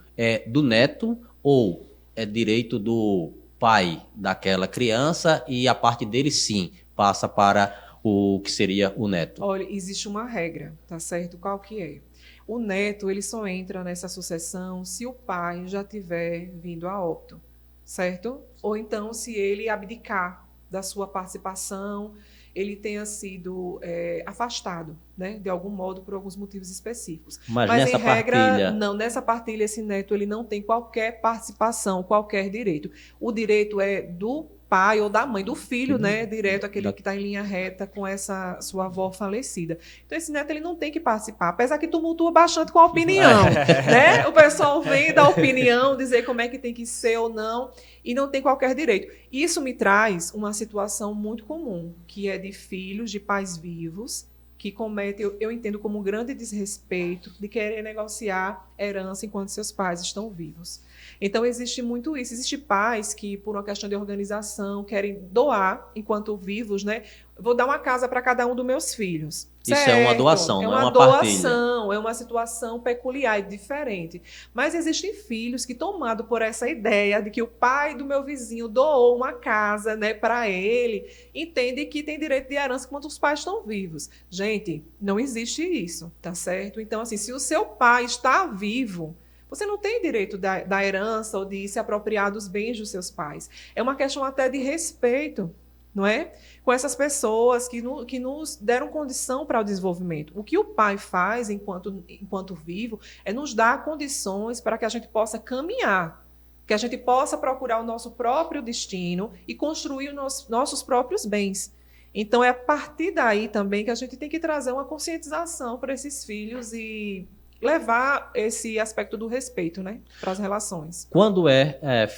do neto ou é direito do pai daquela criança e a parte dele, sim, passa para o que seria o neto? Olha, existe uma regra, tá certo? Qual que é? O neto, ele só entra nessa sucessão se o pai já tiver vindo a óbito, certo? Ou então se ele abdicar da sua participação, ele tenha sido afastado, né, de algum modo, por alguns motivos específicos. Mas nessa em regra, partilha... não, nessa partilha, esse neto ele não tem qualquer participação, qualquer direito. O direito é do pai ou da mãe, do filho, né, direto, aquele que está em linha reta com essa sua avó falecida. Então, esse neto ele não tem que participar, apesar que tumultua bastante com a opinião, né? O pessoal vem dar opinião, dizer como é que tem que ser ou não, e não tem qualquer direito. Isso me traz uma situação muito comum, que é de filhos de pais vivos, que cometem, eu entendo como um grande desrespeito de querer negociar herança enquanto seus pais estão vivos. Então, existe muito isso. Existem pais que, por uma questão de organização, querem doar enquanto vivos, né? Vou dar uma casa para cada um dos meus filhos. Isso é uma doação, não é uma partilha. É uma doação, é uma situação peculiar e diferente. Mas existem filhos que, tomados por essa ideia de que o pai do meu vizinho doou uma casa, né, para ele, entende que tem direito de herança enquanto os pais estão vivos. Gente, não existe isso, tá certo? Então, assim, se o seu pai está vivo, você não tem direito da herança ou de se apropriar dos bens dos seus pais. É uma questão até de respeito, não é? Com essas pessoas que nos deram condição para o desenvolvimento. O que o pai faz enquanto vivo é nos dar condições para que a gente possa caminhar, que a gente possa procurar o nosso próprio destino e construir os nossos próprios bens. Então, é a partir daí também que a gente tem que trazer uma conscientização para esses filhos e levar esse aspecto do respeito, né, para as relações. Quando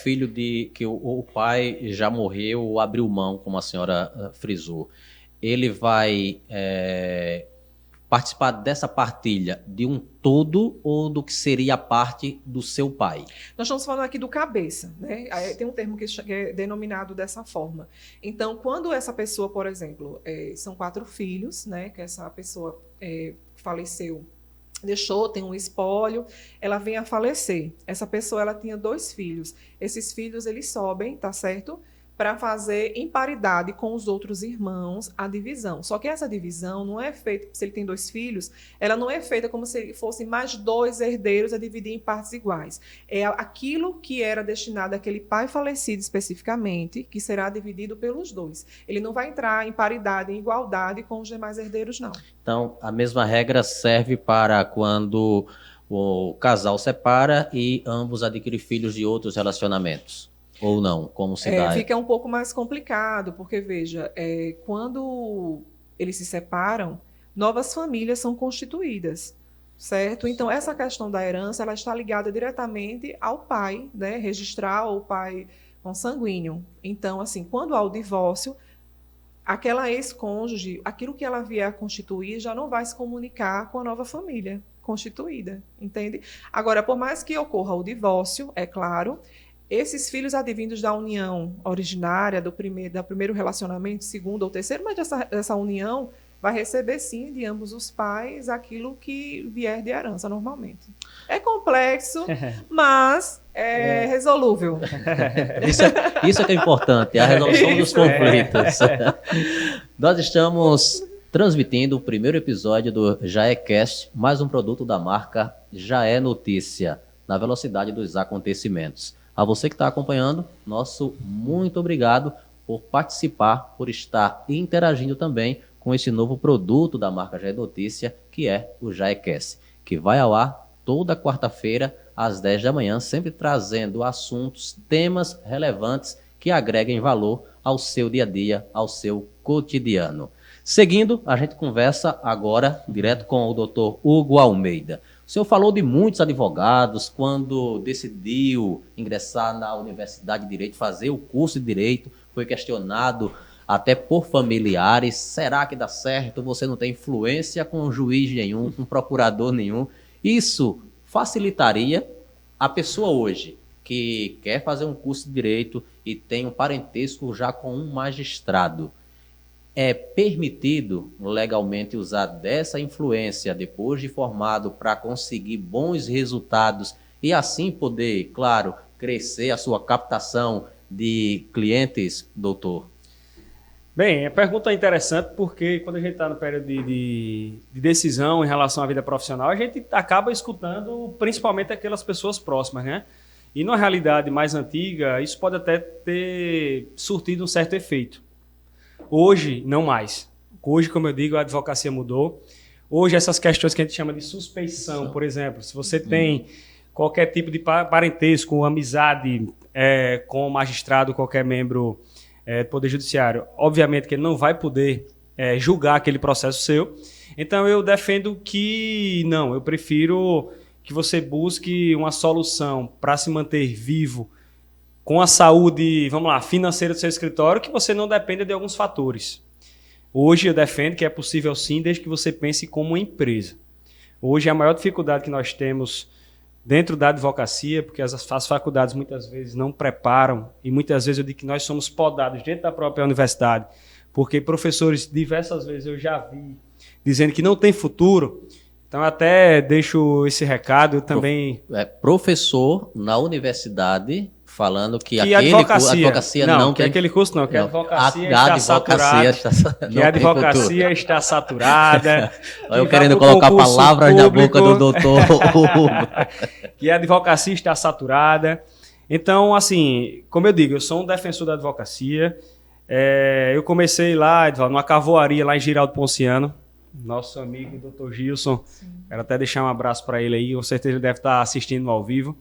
filho de que o pai já morreu ou abriu mão, como a senhora frisou, ele vai participar dessa partilha de um todo ou do que seria a parte do seu pai? Nós estamos falando aqui do cabeça, né? Aí tem um termo que é denominado dessa forma. Então, quando essa pessoa, por exemplo, são 4 filhos, né, que essa pessoa faleceu, deixou, tem um espólio, ela vem a falecer. Essa pessoa, ela tinha 2 filhos. Esses filhos, eles sobem, tá certo? Para fazer em paridade com os outros irmãos a divisão. Só que essa divisão não é feita, se ele tem 2 filhos, ela não é feita como se fossem mais 2 herdeiros a dividir em partes iguais. É aquilo que era destinado àquele pai falecido especificamente, que será dividido pelos 2. Ele não vai entrar em paridade, em igualdade com os demais herdeiros, não. Então, a mesma regra serve para quando o casal separa e ambos adquirem filhos de outros relacionamentos. Ou não? Como se dá? Fica um pouco mais complicado, porque, veja, quando eles se separam, novas famílias são constituídas, certo? Então, essa questão da herança, ela está ligada diretamente ao pai, né? Registrar o pai consanguíneo. Então, assim, quando há o divórcio, aquela ex-cônjuge, aquilo que ela vier a constituir, já não vai se comunicar com a nova família constituída, entende? Agora, por mais que ocorra o divórcio, é claro, esses filhos advindos da união originária, do primeiro relacionamento, segundo ou terceiro, mas essa união vai receber, sim, de ambos os pais, aquilo que vier de herança, normalmente. É complexo, mas é resolúvel. Isso é que é importante, a resolução dos conflitos. Nós estamos transmitindo o primeiro episódio do JaéCast, mais um produto da marca Jaé Notícia, na velocidade dos acontecimentos. A você que está acompanhando, nosso muito obrigado por participar, por estar interagindo também com esse novo produto da marca Jaé Notícia, que é o JaéCast, que vai ao ar toda quarta-feira às 10 da manhã, sempre trazendo assuntos, temas relevantes que agreguem valor ao seu dia a dia, ao seu cotidiano. Seguindo, a gente conversa agora direto com o Dr. Hugo Almeida. O senhor falou de muitos advogados quando decidiu ingressar na Universidade de Direito, fazer o curso de Direito, foi questionado até por familiares. Será que dá certo? Você não tem influência com juiz nenhum, com procurador nenhum. Isso facilitaria a pessoa hoje que quer fazer um curso de Direito e tem um parentesco já com um magistrado. É permitido legalmente usar dessa influência depois de formado para conseguir bons resultados e assim poder, claro, crescer a sua captação de clientes, doutor? Bem, a pergunta é interessante porque quando a gente está no período de decisão em relação à vida profissional, a gente acaba escutando principalmente aquelas pessoas próximas, né? E na realidade mais antiga, isso pode até ter surtido um certo efeito. Hoje, não mais. Hoje, como eu digo, a advocacia mudou. Hoje, essas questões que a gente chama de suspeição, por exemplo, se você tem qualquer tipo de parentesco, amizade com o magistrado, qualquer membro do Poder Judiciário, obviamente que ele não vai poder julgar aquele processo seu. Então, eu defendo que não, eu prefiro que você busque uma solução para se manter vivo com a saúde, vamos lá, financeira do seu escritório, que você não dependa de alguns fatores. Hoje eu defendo que é possível sim, desde que você pense como uma empresa. Hoje a maior dificuldade que nós temos dentro da advocacia, porque as faculdades muitas vezes não preparam, e muitas vezes eu digo que nós somos podados dentro da própria universidade, porque professores diversas vezes eu já vi dizendo que não tem futuro. Então eu até deixo esse recado, eu também... Professor na universidade falando que a advocacia não tem... aquele curso não, que a advocacia está saturada. Que a advocacia está saturada. Eu querendo colocar palavras na boca do doutor. Que a advocacia está saturada. Então, assim, como eu digo, eu sou um defensor da advocacia. Eu comecei lá, Edvaldo, numa carvoaria lá em Giraldo Ponciano. Nosso amigo, doutor Gilson. Sim. Quero até deixar um abraço para ele aí. Com certeza ele deve estar assistindo ao vivo.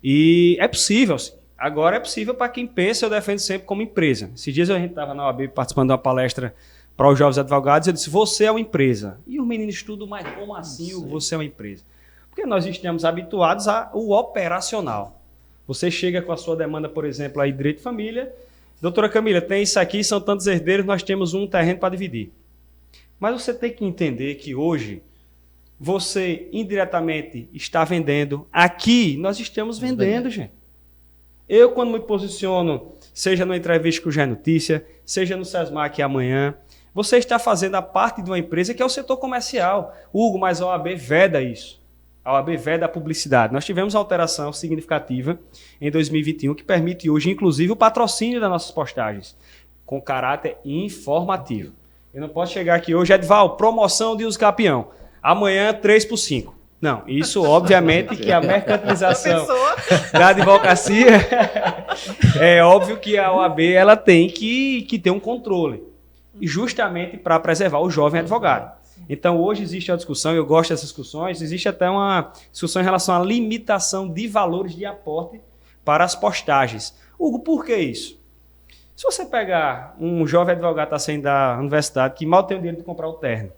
E é possível, sim. Agora é possível para quem pensa, eu defendo sempre como empresa. Esses dias a gente estava na OAB participando de uma palestra para os jovens advogados, eu disse, você é uma empresa. E os meninos estudam, mas como assim você é uma empresa? Porque nós estamos habituados ao operacional. Você chega com a sua demanda, por exemplo, aí direito de família, doutora Camila, tem isso aqui, são tantos herdeiros, nós temos um terreno para dividir. Mas você tem que entender que hoje você indiretamente está vendendo. Aqui nós estamos vendendo, gente. Eu, quando me posiciono, seja numa entrevista com o Gé Notícia, seja no SESMAC amanhã, você está fazendo a parte de uma empresa que é o setor comercial. Hugo, mas a OAB veda isso. A OAB veda a publicidade. Nós tivemos alteração significativa em 2021 que permite hoje, inclusive, o patrocínio das nossas postagens, com caráter informativo. Eu não posso chegar aqui hoje, Edval, promoção de uso capião. Amanhã, 3 por 5. Não, isso obviamente que a mercantilização da advocacia, é óbvio que a OAB ela tem que ter um controle, e justamente para preservar o jovem advogado. Então hoje existe a discussão, eu gosto dessas discussões, existe até uma discussão em relação à limitação de valores de aporte para as postagens. Hugo, por que isso? Se você pegar um jovem advogado que está saindo da universidade, que mal tem o dinheiro de comprar o terno,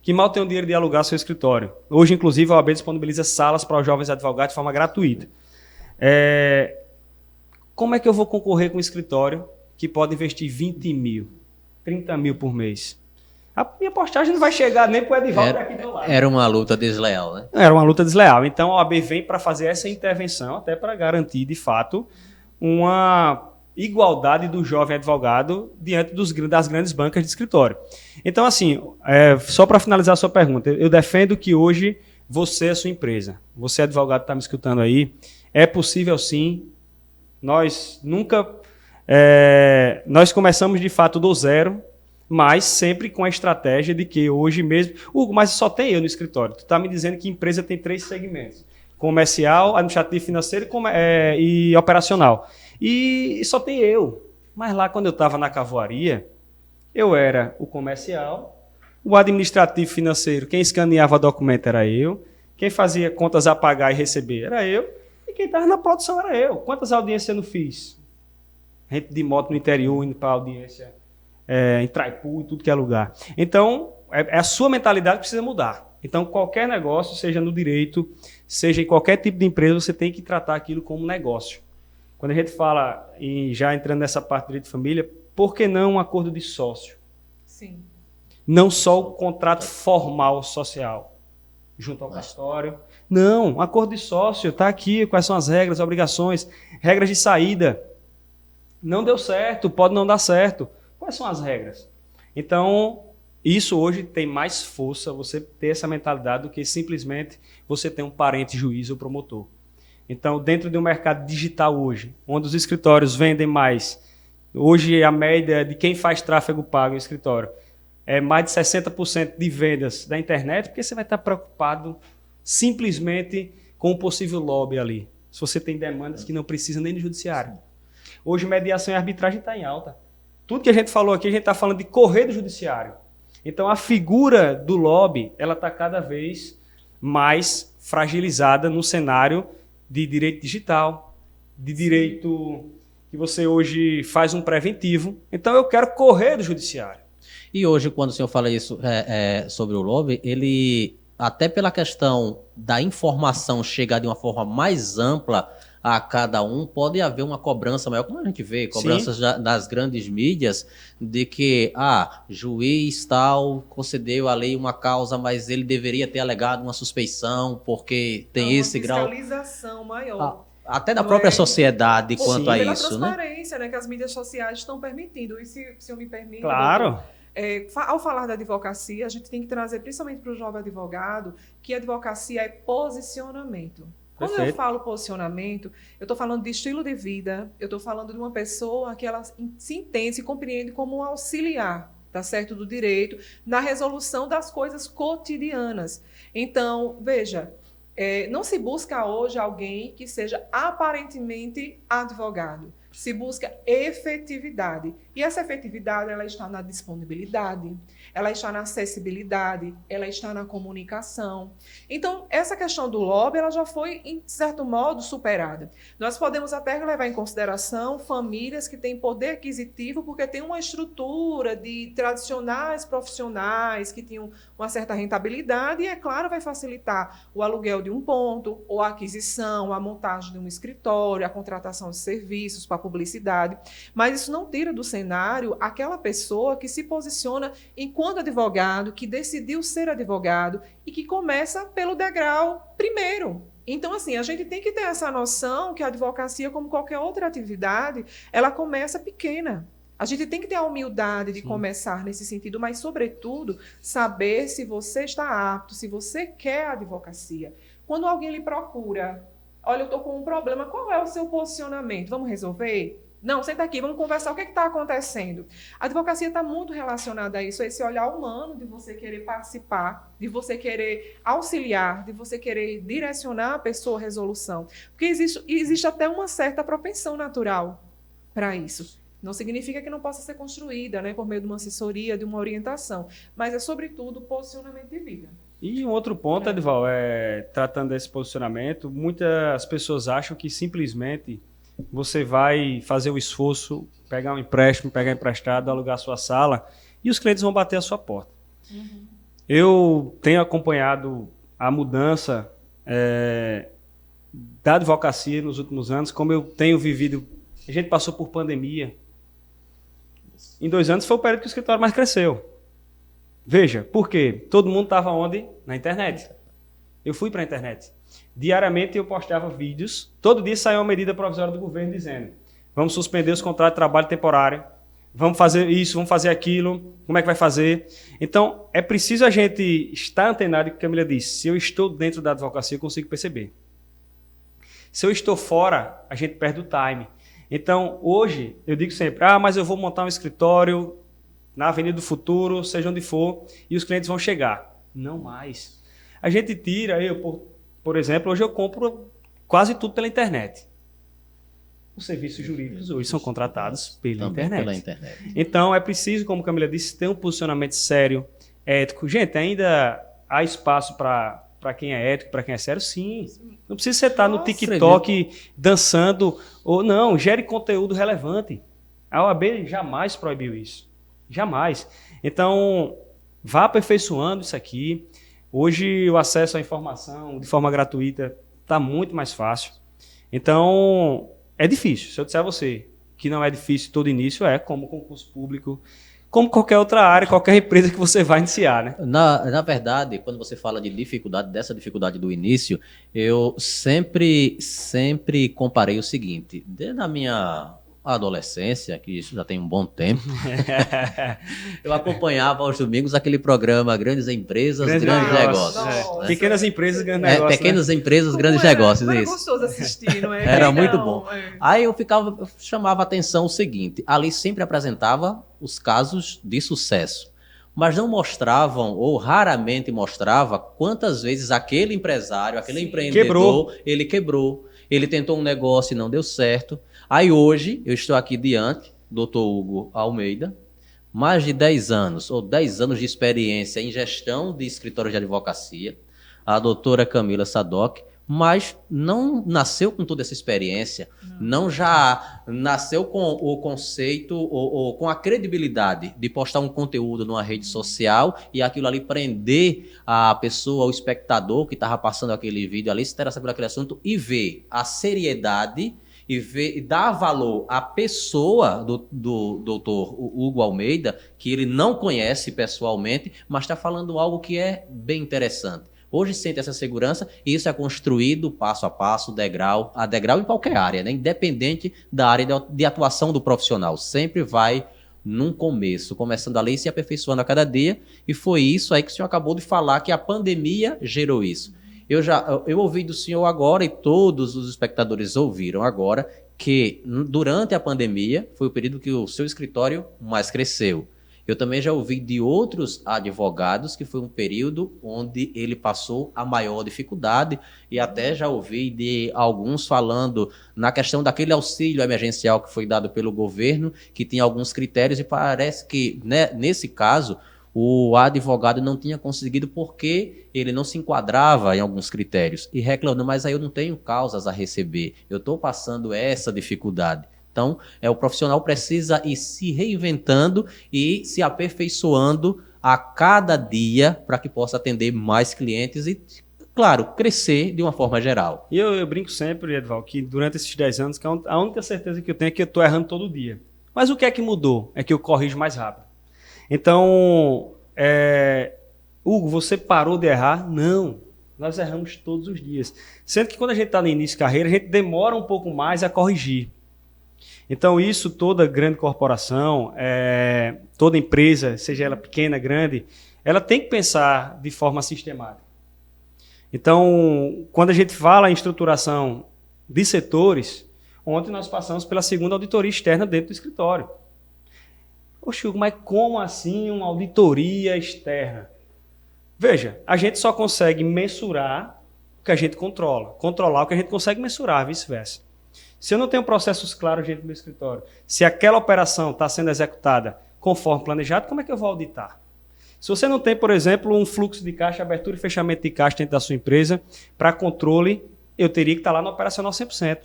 que mal tem o dinheiro de alugar seu escritório. Hoje, inclusive, a OAB disponibiliza salas para os jovens advogados de forma gratuita. Como é que eu vou concorrer com um escritório que pode investir 20 mil, 30 mil por mês? A minha postagem não vai chegar nem para o Edivaldo daqui do lado. Era uma luta desleal, né? Era uma luta desleal. Então, a OAB vem para fazer essa intervenção, até para garantir, de fato, uma igualdade do jovem advogado diante das grandes bancas de escritório. Então, assim, só para finalizar a sua pergunta, eu defendo que hoje você é sua empresa. Você, advogado, está me escutando aí. É possível, sim. Nós começamos, de fato, do zero, mas sempre com a estratégia de que hoje mesmo... Hugo, mas só tem eu no escritório. Tu está me dizendo que empresa tem 3 segmentos. Comercial, administrativo, financeiro e operacional. E só tem eu. Mas lá, quando eu estava na cavoaria, eu era o comercial, o administrativo financeiro, quem escaneava documento era eu, quem fazia contas a pagar e receber era eu, e quem estava na produção era eu. Quantas audiências eu não fiz? Gente de moto no interior, indo para audiência em Traipu, em tudo que é lugar. Então, a sua mentalidade precisa mudar. Então, qualquer negócio, seja no direito, seja em qualquer tipo de empresa, você tem que tratar aquilo como negócio. Quando a gente fala, e já entrando nessa parte do direito de família, por que não um acordo de sócio? Sim. Não só o contrato formal social, junto ao cartório. Não, um acordo de sócio, está aqui, quais são as regras, obrigações, regras de saída. Não deu certo, pode não dar certo. Quais são as regras? Então, isso hoje tem mais força, você ter essa mentalidade, do que simplesmente você ter um parente juiz ou promotor. Então, dentro de um mercado digital hoje, onde os escritórios vendem mais, hoje a média de quem faz tráfego pago em escritório é mais de 60% de vendas da internet, porque você vai estar preocupado simplesmente com o possível lobby ali. Se você tem demandas que não precisam nem do judiciário. Hoje, mediação e arbitragem está em alta. Tudo que a gente falou aqui, a gente está falando de correr do judiciário. Então, a figura do lobby, ela está cada vez mais fragilizada no cenário de direito digital, de direito que você hoje faz um preventivo. Então, eu quero correr do judiciário. E hoje, quando o senhor fala isso sobre o lobby, ele, até pela questão da informação chegar de uma forma mais ampla a cada um, pode haver uma cobrança maior, como a gente vê, cobranças das grandes mídias, de que, juiz tal concedeu a lei uma causa, mas ele deveria ter alegado uma suspeição, porque tem esse grau... Uma fiscalização maior. Até da própria sociedade quanto a pela isso, né? transparência, né, que as mídias sociais estão permitindo. E se eu me permite... Claro. Ao falar da advocacia, a gente tem que trazer, principalmente para o jovem advogado, que a advocacia é posicionamento. Quando eu falo posicionamento, eu estou falando de estilo de vida, eu estou falando de uma pessoa que ela se entende, se compreende como um auxiliar, tá certo, do direito, na resolução das coisas cotidianas. Então, veja, não se busca hoje alguém que seja aparentemente advogado. se busca efetividade. E essa efetividade, ela está na disponibilidade, ela está na acessibilidade, ela está na comunicação. Então, essa questão do lobby, ela já foi, em certo modo, superada. Nós podemos até levar em consideração famílias que têm poder aquisitivo porque têm uma estrutura de tradicionais profissionais que tinham uma certa rentabilidade e, é claro, vai facilitar o aluguel de um ponto, ou a aquisição, a montagem de um escritório, a contratação de serviços para publicidade. Mas isso não tira do cenário aquela pessoa que se posiciona enquanto advogado, que decidiu ser advogado e que começa pelo degrau primeiro. Então, assim, a gente tem que ter essa noção que a advocacia, como qualquer outra atividade, ela começa pequena. A gente tem que ter a humildade de começar nesse sentido, mas, sobretudo, saber se você está apto, se você quer a advocacia. Quando alguém lhe procura, olha, eu estou com um problema, qual é o seu posicionamento? Vamos resolver? Não, senta aqui, vamos conversar, o que está acontecendo? A advocacia está muito relacionada a isso, a esse olhar humano de você querer participar, de você querer auxiliar, de você querer direcionar a pessoa à resolução. Porque existe até uma certa propensão natural para isso. Não significa que não possa ser construída, né, por meio de uma assessoria, de uma orientação, mas é, sobretudo, posicionamento de vida. E um outro ponto, Edival, tratando desse posicionamento, muitas pessoas acham que simplesmente você vai fazer o esforço, pegar um empréstimo, pegar emprestado, alugar a sua sala e os clientes vão bater a sua porta. Eu tenho acompanhado a mudança da advocacia nos últimos anos, como eu tenho vivido. A gente passou por pandemia. Em 2 anos foi o período que o escritório mais cresceu. Veja, por quê? Todo mundo estava onde? Na internet. Eu fui para a internet. Diariamente eu postava vídeos. Todo dia saiu uma medida provisória do governo dizendo: vamos suspender os contratos de trabalho temporário, vamos fazer isso, vamos fazer aquilo, como é que vai fazer? Então, é preciso a gente estar antenado, como a Camila disse, se eu estou dentro da advocacia, eu consigo perceber. Se eu estou fora, a gente perde o time. Então, hoje, eu digo sempre, mas eu vou montar um escritório na Avenida do Futuro, seja onde for, e os clientes vão chegar. Não mais. A gente tira, por exemplo, hoje eu compro quase tudo pela internet. Os serviços jurídicos hoje são contratados pela internet. Então, é preciso, como a Camila disse, ter um posicionamento sério, ético. Gente, ainda há espaço para quem é ético, para quem é sério? Sim. Não precisa você estar no TikTok dançando, ou não, gere conteúdo relevante. A OAB jamais proibiu isso. Jamais. Então, vá aperfeiçoando isso aqui. Hoje, o acesso à informação de forma gratuita está muito mais fácil. Então, é difícil. Se eu disser a você que não é difícil todo início, como concurso público, como qualquer outra área, qualquer empresa que você vai iniciar, né? Na verdade, quando você fala de dificuldade, dessa dificuldade do início, eu sempre comparei o seguinte: desde a minha adolescência, que isso já tem um bom tempo, eu acompanhava aos domingos aquele programa Grandes Empresas, Grandes Negócios. Né? Pequenas empresas, grandes negócios. Pequenas empresas, grandes negócios. Era gostoso assistir, não é? Era muito bom. Aí eu chamava a atenção o seguinte: ali sempre apresentava os casos de sucesso, mas não mostravam, ou raramente mostrava, quantas vezes aquele empresário, aquele empreendedor, ele quebrou, ele tentou um negócio e não deu certo. Aí hoje, eu estou aqui diante do Dr. Hugo Almeida, mais de 10 anos, ou 10 anos de experiência em gestão de escritórios de advocacia, a doutora Camila Sadoc, mas não nasceu com toda essa experiência, não já nasceu com o conceito ou com a credibilidade de postar um conteúdo numa rede social e aquilo ali prender a pessoa, o espectador que estava passando aquele vídeo ali, se interessar por aquele assunto e ver a seriedade e dar valor à pessoa do doutor Hugo Almeida, que ele não conhece pessoalmente, mas está falando algo que é bem interessante. Hoje sente essa segurança e isso é construído passo a passo, degrau a degrau em qualquer área, né? Independente da área de atuação do profissional. Sempre vai num começo, começando ali e se aperfeiçoando a cada dia. E foi isso aí que o senhor acabou de falar, que a pandemia gerou isso. Eu ouvi do senhor agora, e todos os espectadores ouviram agora, que durante a pandemia foi o período que o seu escritório mais cresceu. Eu também já ouvi de outros advogados que foi um período onde ele passou a maior dificuldade, e até já ouvi de alguns falando na questão daquele auxílio emergencial que foi dado pelo governo, que tinha alguns critérios, e parece que, né, nesse caso, o advogado não tinha conseguido porque ele não se enquadrava em alguns critérios e reclamando, mas aí eu não tenho causas a receber, eu estou passando essa dificuldade. Então, o profissional precisa ir se reinventando e se aperfeiçoando a cada dia para que possa atender mais clientes e, claro, crescer de uma forma geral. E eu brinco sempre, Edval, que durante esses 10 anos, que a única certeza que eu tenho é que eu estou errando todo dia. Mas o que é que mudou? É que eu corrijo mais rápido. Então, Hugo, você parou de errar? Não, nós erramos todos os dias. Sendo que quando a gente está no início de carreira, a gente demora um pouco mais a corrigir. Então, isso toda grande corporação, toda empresa, seja ela pequena, grande, ela tem que pensar de forma sistemática. Então, quando a gente fala em estruturação de setores, ontem nós passamos pela segunda auditoria externa dentro do escritório. Oxe, Hugo, mas como assim uma auditoria externa? Veja, a gente só consegue mensurar o que a gente controlar o que a gente consegue mensurar, vice-versa. Se eu não tenho processos claros dentro do meu escritório, se aquela operação está sendo executada conforme planejado, como é que eu vou auditar? Se você não tem, por exemplo, um fluxo de caixa, abertura e fechamento de caixa dentro da sua empresa, para controle, eu teria que estar lá no operacional 100%.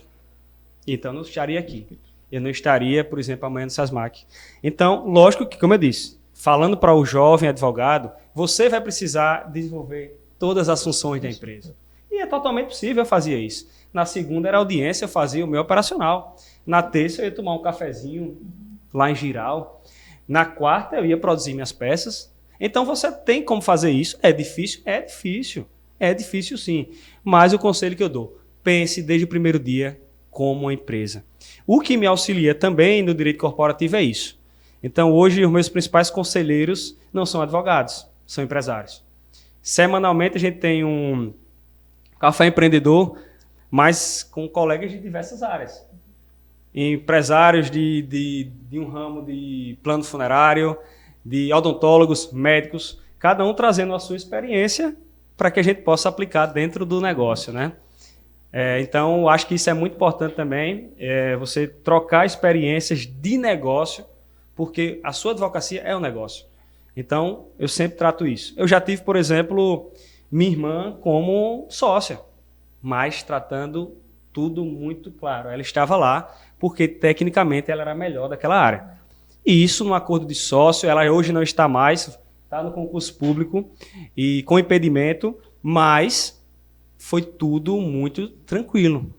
Então, eu não estaria aqui. Eu não estaria, por exemplo, amanhã no SASMAC. Então, lógico que, como eu disse, falando para o jovem advogado, você vai precisar desenvolver todas as funções da empresa. E é totalmente possível eu fazer isso. Na segunda era audiência, eu fazia o meu operacional. Na terça eu ia tomar um cafezinho lá em Giral. Na quarta eu ia produzir minhas peças. Então você tem como fazer isso. É difícil? É difícil. É difícil sim. Mas o conselho que eu dou, pense desde o primeiro dia como uma empresa. O que me auxilia também no direito corporativo é isso. Então hoje os meus principais conselheiros não são advogados, são empresários. Semanalmente a gente tem um café empreendedor, mas com colegas de diversas áreas. Empresários de um ramo de plano funerário, de odontólogos, médicos, cada um trazendo a sua experiência para que a gente possa aplicar dentro do negócio, né? Então, acho que isso é muito importante também, você trocar experiências de negócio, porque a sua advocacia é um negócio. Então, eu sempre trato isso. Eu já tive, por exemplo, minha irmã como sócia, mas tratando tudo muito claro. Ela estava lá porque, tecnicamente, ela era a melhor daquela área. E isso, no acordo de sócio, ela hoje não está mais, está no concurso público e com impedimento, mas foi tudo muito tranquilo.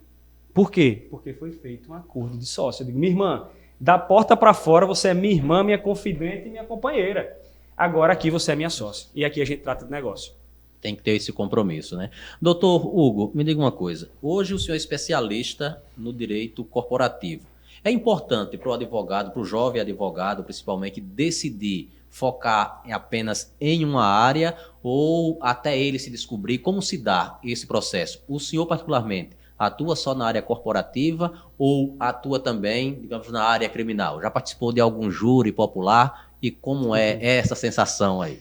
Por quê? Porque foi feito um acordo de sócio. Eu digo, minha irmã, da porta para fora você é minha irmã, minha confidente e minha companheira. Agora aqui você é minha sócia. E aqui a gente trata de negócio. Tem que ter esse compromisso, né? Doutor Hugo, me diga uma coisa. Hoje o senhor é especialista no direito corporativo. É importante para o advogado, para o jovem advogado, principalmente, decidir focar apenas em uma área ou até ele se descobrir como se dá esse processo? O senhor, particularmente, atua só na área corporativa ou atua também, digamos, na área criminal? Já participou de algum júri popular? E como é essa sensação aí?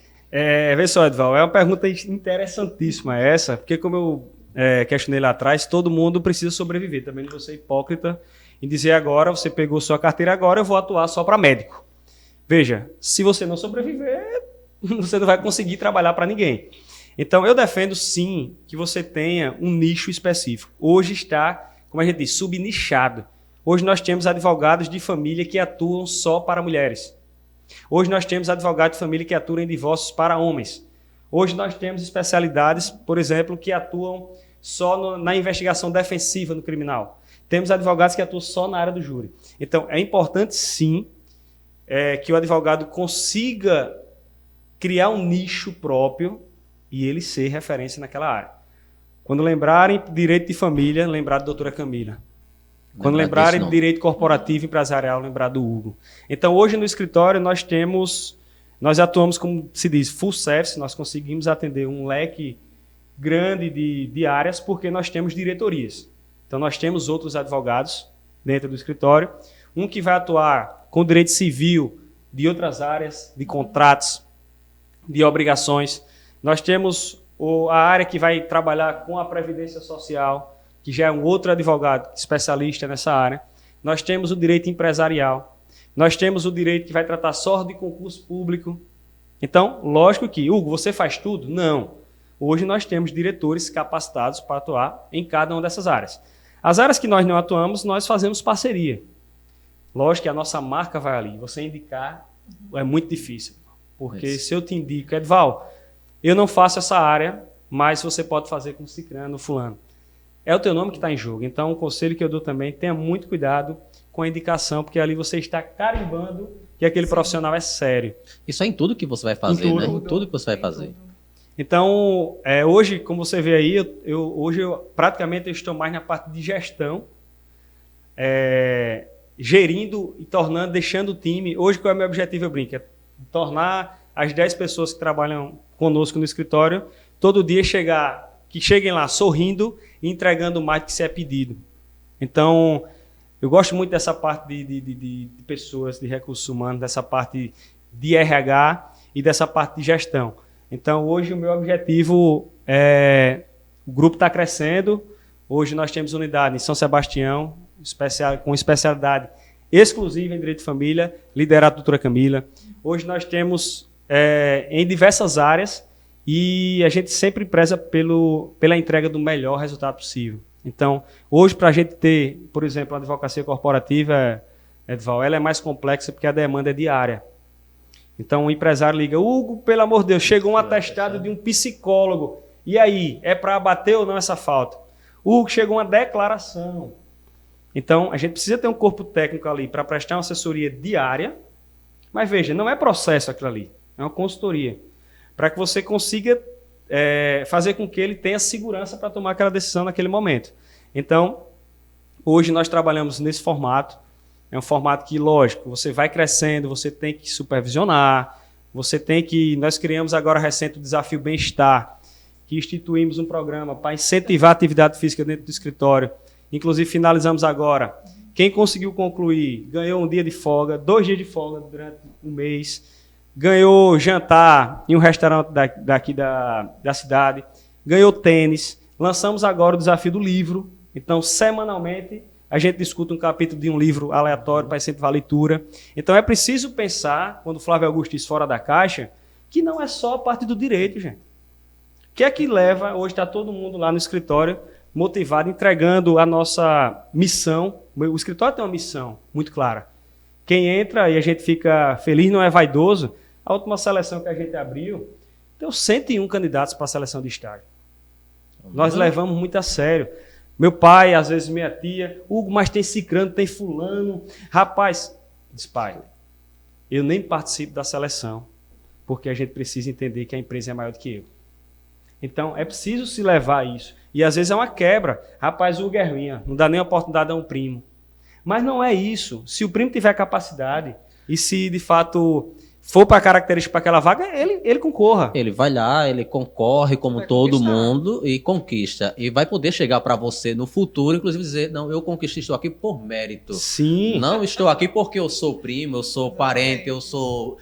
Vê só, Edval, é uma pergunta interessantíssima essa, porque como eu questionei lá atrás, todo mundo precisa sobreviver. Também não vou ser hipócrita em dizer agora, você pegou sua carteira agora, eu vou atuar só para médico. Veja, se você não sobreviver, você não vai conseguir trabalhar para ninguém. Então, eu defendo sim que você tenha um nicho específico. Hoje está, como a gente diz, subnichado. Hoje nós temos advogados de família que atuam só para mulheres. Hoje nós temos advogados de família que atuam em divórcios para homens. Hoje nós temos especialidades, por exemplo, que atuam só na investigação defensiva no criminal. Temos advogados que atuam só na área do júri. Então, é importante sim que o advogado consiga criar um nicho próprio e ele ser referência naquela área. Quando lembrarem direito de família, lembrar da doutora Camila. Quando lembrarem de direito corporativo e empresarial, lembrar do Hugo. Então, hoje no escritório nós atuamos, como se diz, full service, nós conseguimos atender um leque grande de áreas porque nós temos diretorias. Então, nós temos outros advogados dentro do escritório, um que vai atuar com direito civil de outras áreas, de contratos, de obrigações. Nós temos a área que vai trabalhar com a Previdência Social, que já é um outro advogado especialista nessa área. Nós temos o direito empresarial. Nós temos o direito que vai tratar só de concurso público. Então, lógico que, Hugo, você faz tudo? Não. Hoje nós temos diretores capacitados para atuar em cada uma dessas áreas. As áreas que nós não atuamos, nós fazemos parceria. Lógico que a nossa marca vai ali. Você indicar é muito difícil. Porque se eu te indico, Edval, eu não faço essa área, mas você pode fazer com ciclano, fulano. É o teu nome que está em jogo. Então, o conselho que eu dou também, tenha muito cuidado com a indicação, porque ali você está carimbando que aquele profissional é sério. Isso é em tudo que você vai fazer, né? Em tudo que você vai fazer. Então, hoje, como você vê aí, hoje eu praticamente estou mais na parte de gestão, gerindo e deixando o time. Hoje, qual é o meu objetivo, eu brinco? É tornar as 10 pessoas que trabalham conosco no escritório, todo dia que cheguem lá sorrindo e entregando mais do que se é pedido. Então, eu gosto muito dessa parte de pessoas, de recursos humanos, dessa parte de RH e dessa parte de gestão. Então, hoje o meu objetivo o grupo está crescendo. Hoje nós temos unidade em São Sebastião, com especialidade exclusiva em Direito de Família, liderado pela doutora Camila. Hoje nós temos em diversas áreas e a gente sempre preza pela entrega do melhor resultado possível. Então, hoje, para a gente ter, por exemplo, a advocacia corporativa, Edval, ela é mais complexa porque a demanda é diária. Então, o empresário liga, Hugo, pelo amor de Deus, chegou um atestado de um psicólogo. E aí, é para abater ou não essa falta? Hugo, chegou uma declaração. Então, a gente precisa ter um corpo técnico ali para prestar uma assessoria diária, mas veja, não é processo aquilo ali, é uma consultoria, para que você consiga fazer com que ele tenha segurança para tomar aquela decisão naquele momento. Então, hoje nós trabalhamos nesse formato, é um formato que, lógico, você vai crescendo, você tem que supervisionar, nós criamos agora recente o Desafio Bem-Estar, que instituímos um programa para incentivar a atividade física dentro do escritório. Inclusive, finalizamos agora. Quem conseguiu concluir ganhou um dia de folga, 2 dias de folga durante um mês, ganhou jantar em um restaurante daqui da cidade, ganhou tênis. Lançamos agora o desafio do livro. Então, semanalmente, a gente discute um capítulo de um livro aleatório para incentivar a leitura. Então, é preciso pensar, quando o Flávio Augusto diz fora da caixa, que não é só a parte do direito, gente. O que é que leva, hoje está todo mundo lá no escritório, motivado, entregando a nossa missão. O escritório tem uma missão muito clara. Quem entra e a gente fica feliz, não é vaidoso. A última seleção que a gente abriu, deu 101 candidatos para a seleção de estágio. Nós levamos muito a sério. Meu pai, às vezes minha tia, Hugo, mas tem cicrano, tem fulano. Rapaz, diz pai, eu nem participo da seleção, porque a gente precisa entender que a empresa é maior do que eu. Então, é preciso se levar a isso. E às vezes é uma quebra. Rapaz, o Hugo é ruim, não dá nem a oportunidade a um primo. Mas não é isso. Se o primo tiver capacidade e se de fato for para a característica para aquela vaga, ele concorra. Ele vai lá, ele concorre como vai todo conquistar. mundo e conquista. E vai poder chegar para você no futuro, inclusive dizer, não, eu conquistei, estou aqui por mérito. Sim. Não estou aqui porque eu sou primo, eu sou parente, eu sou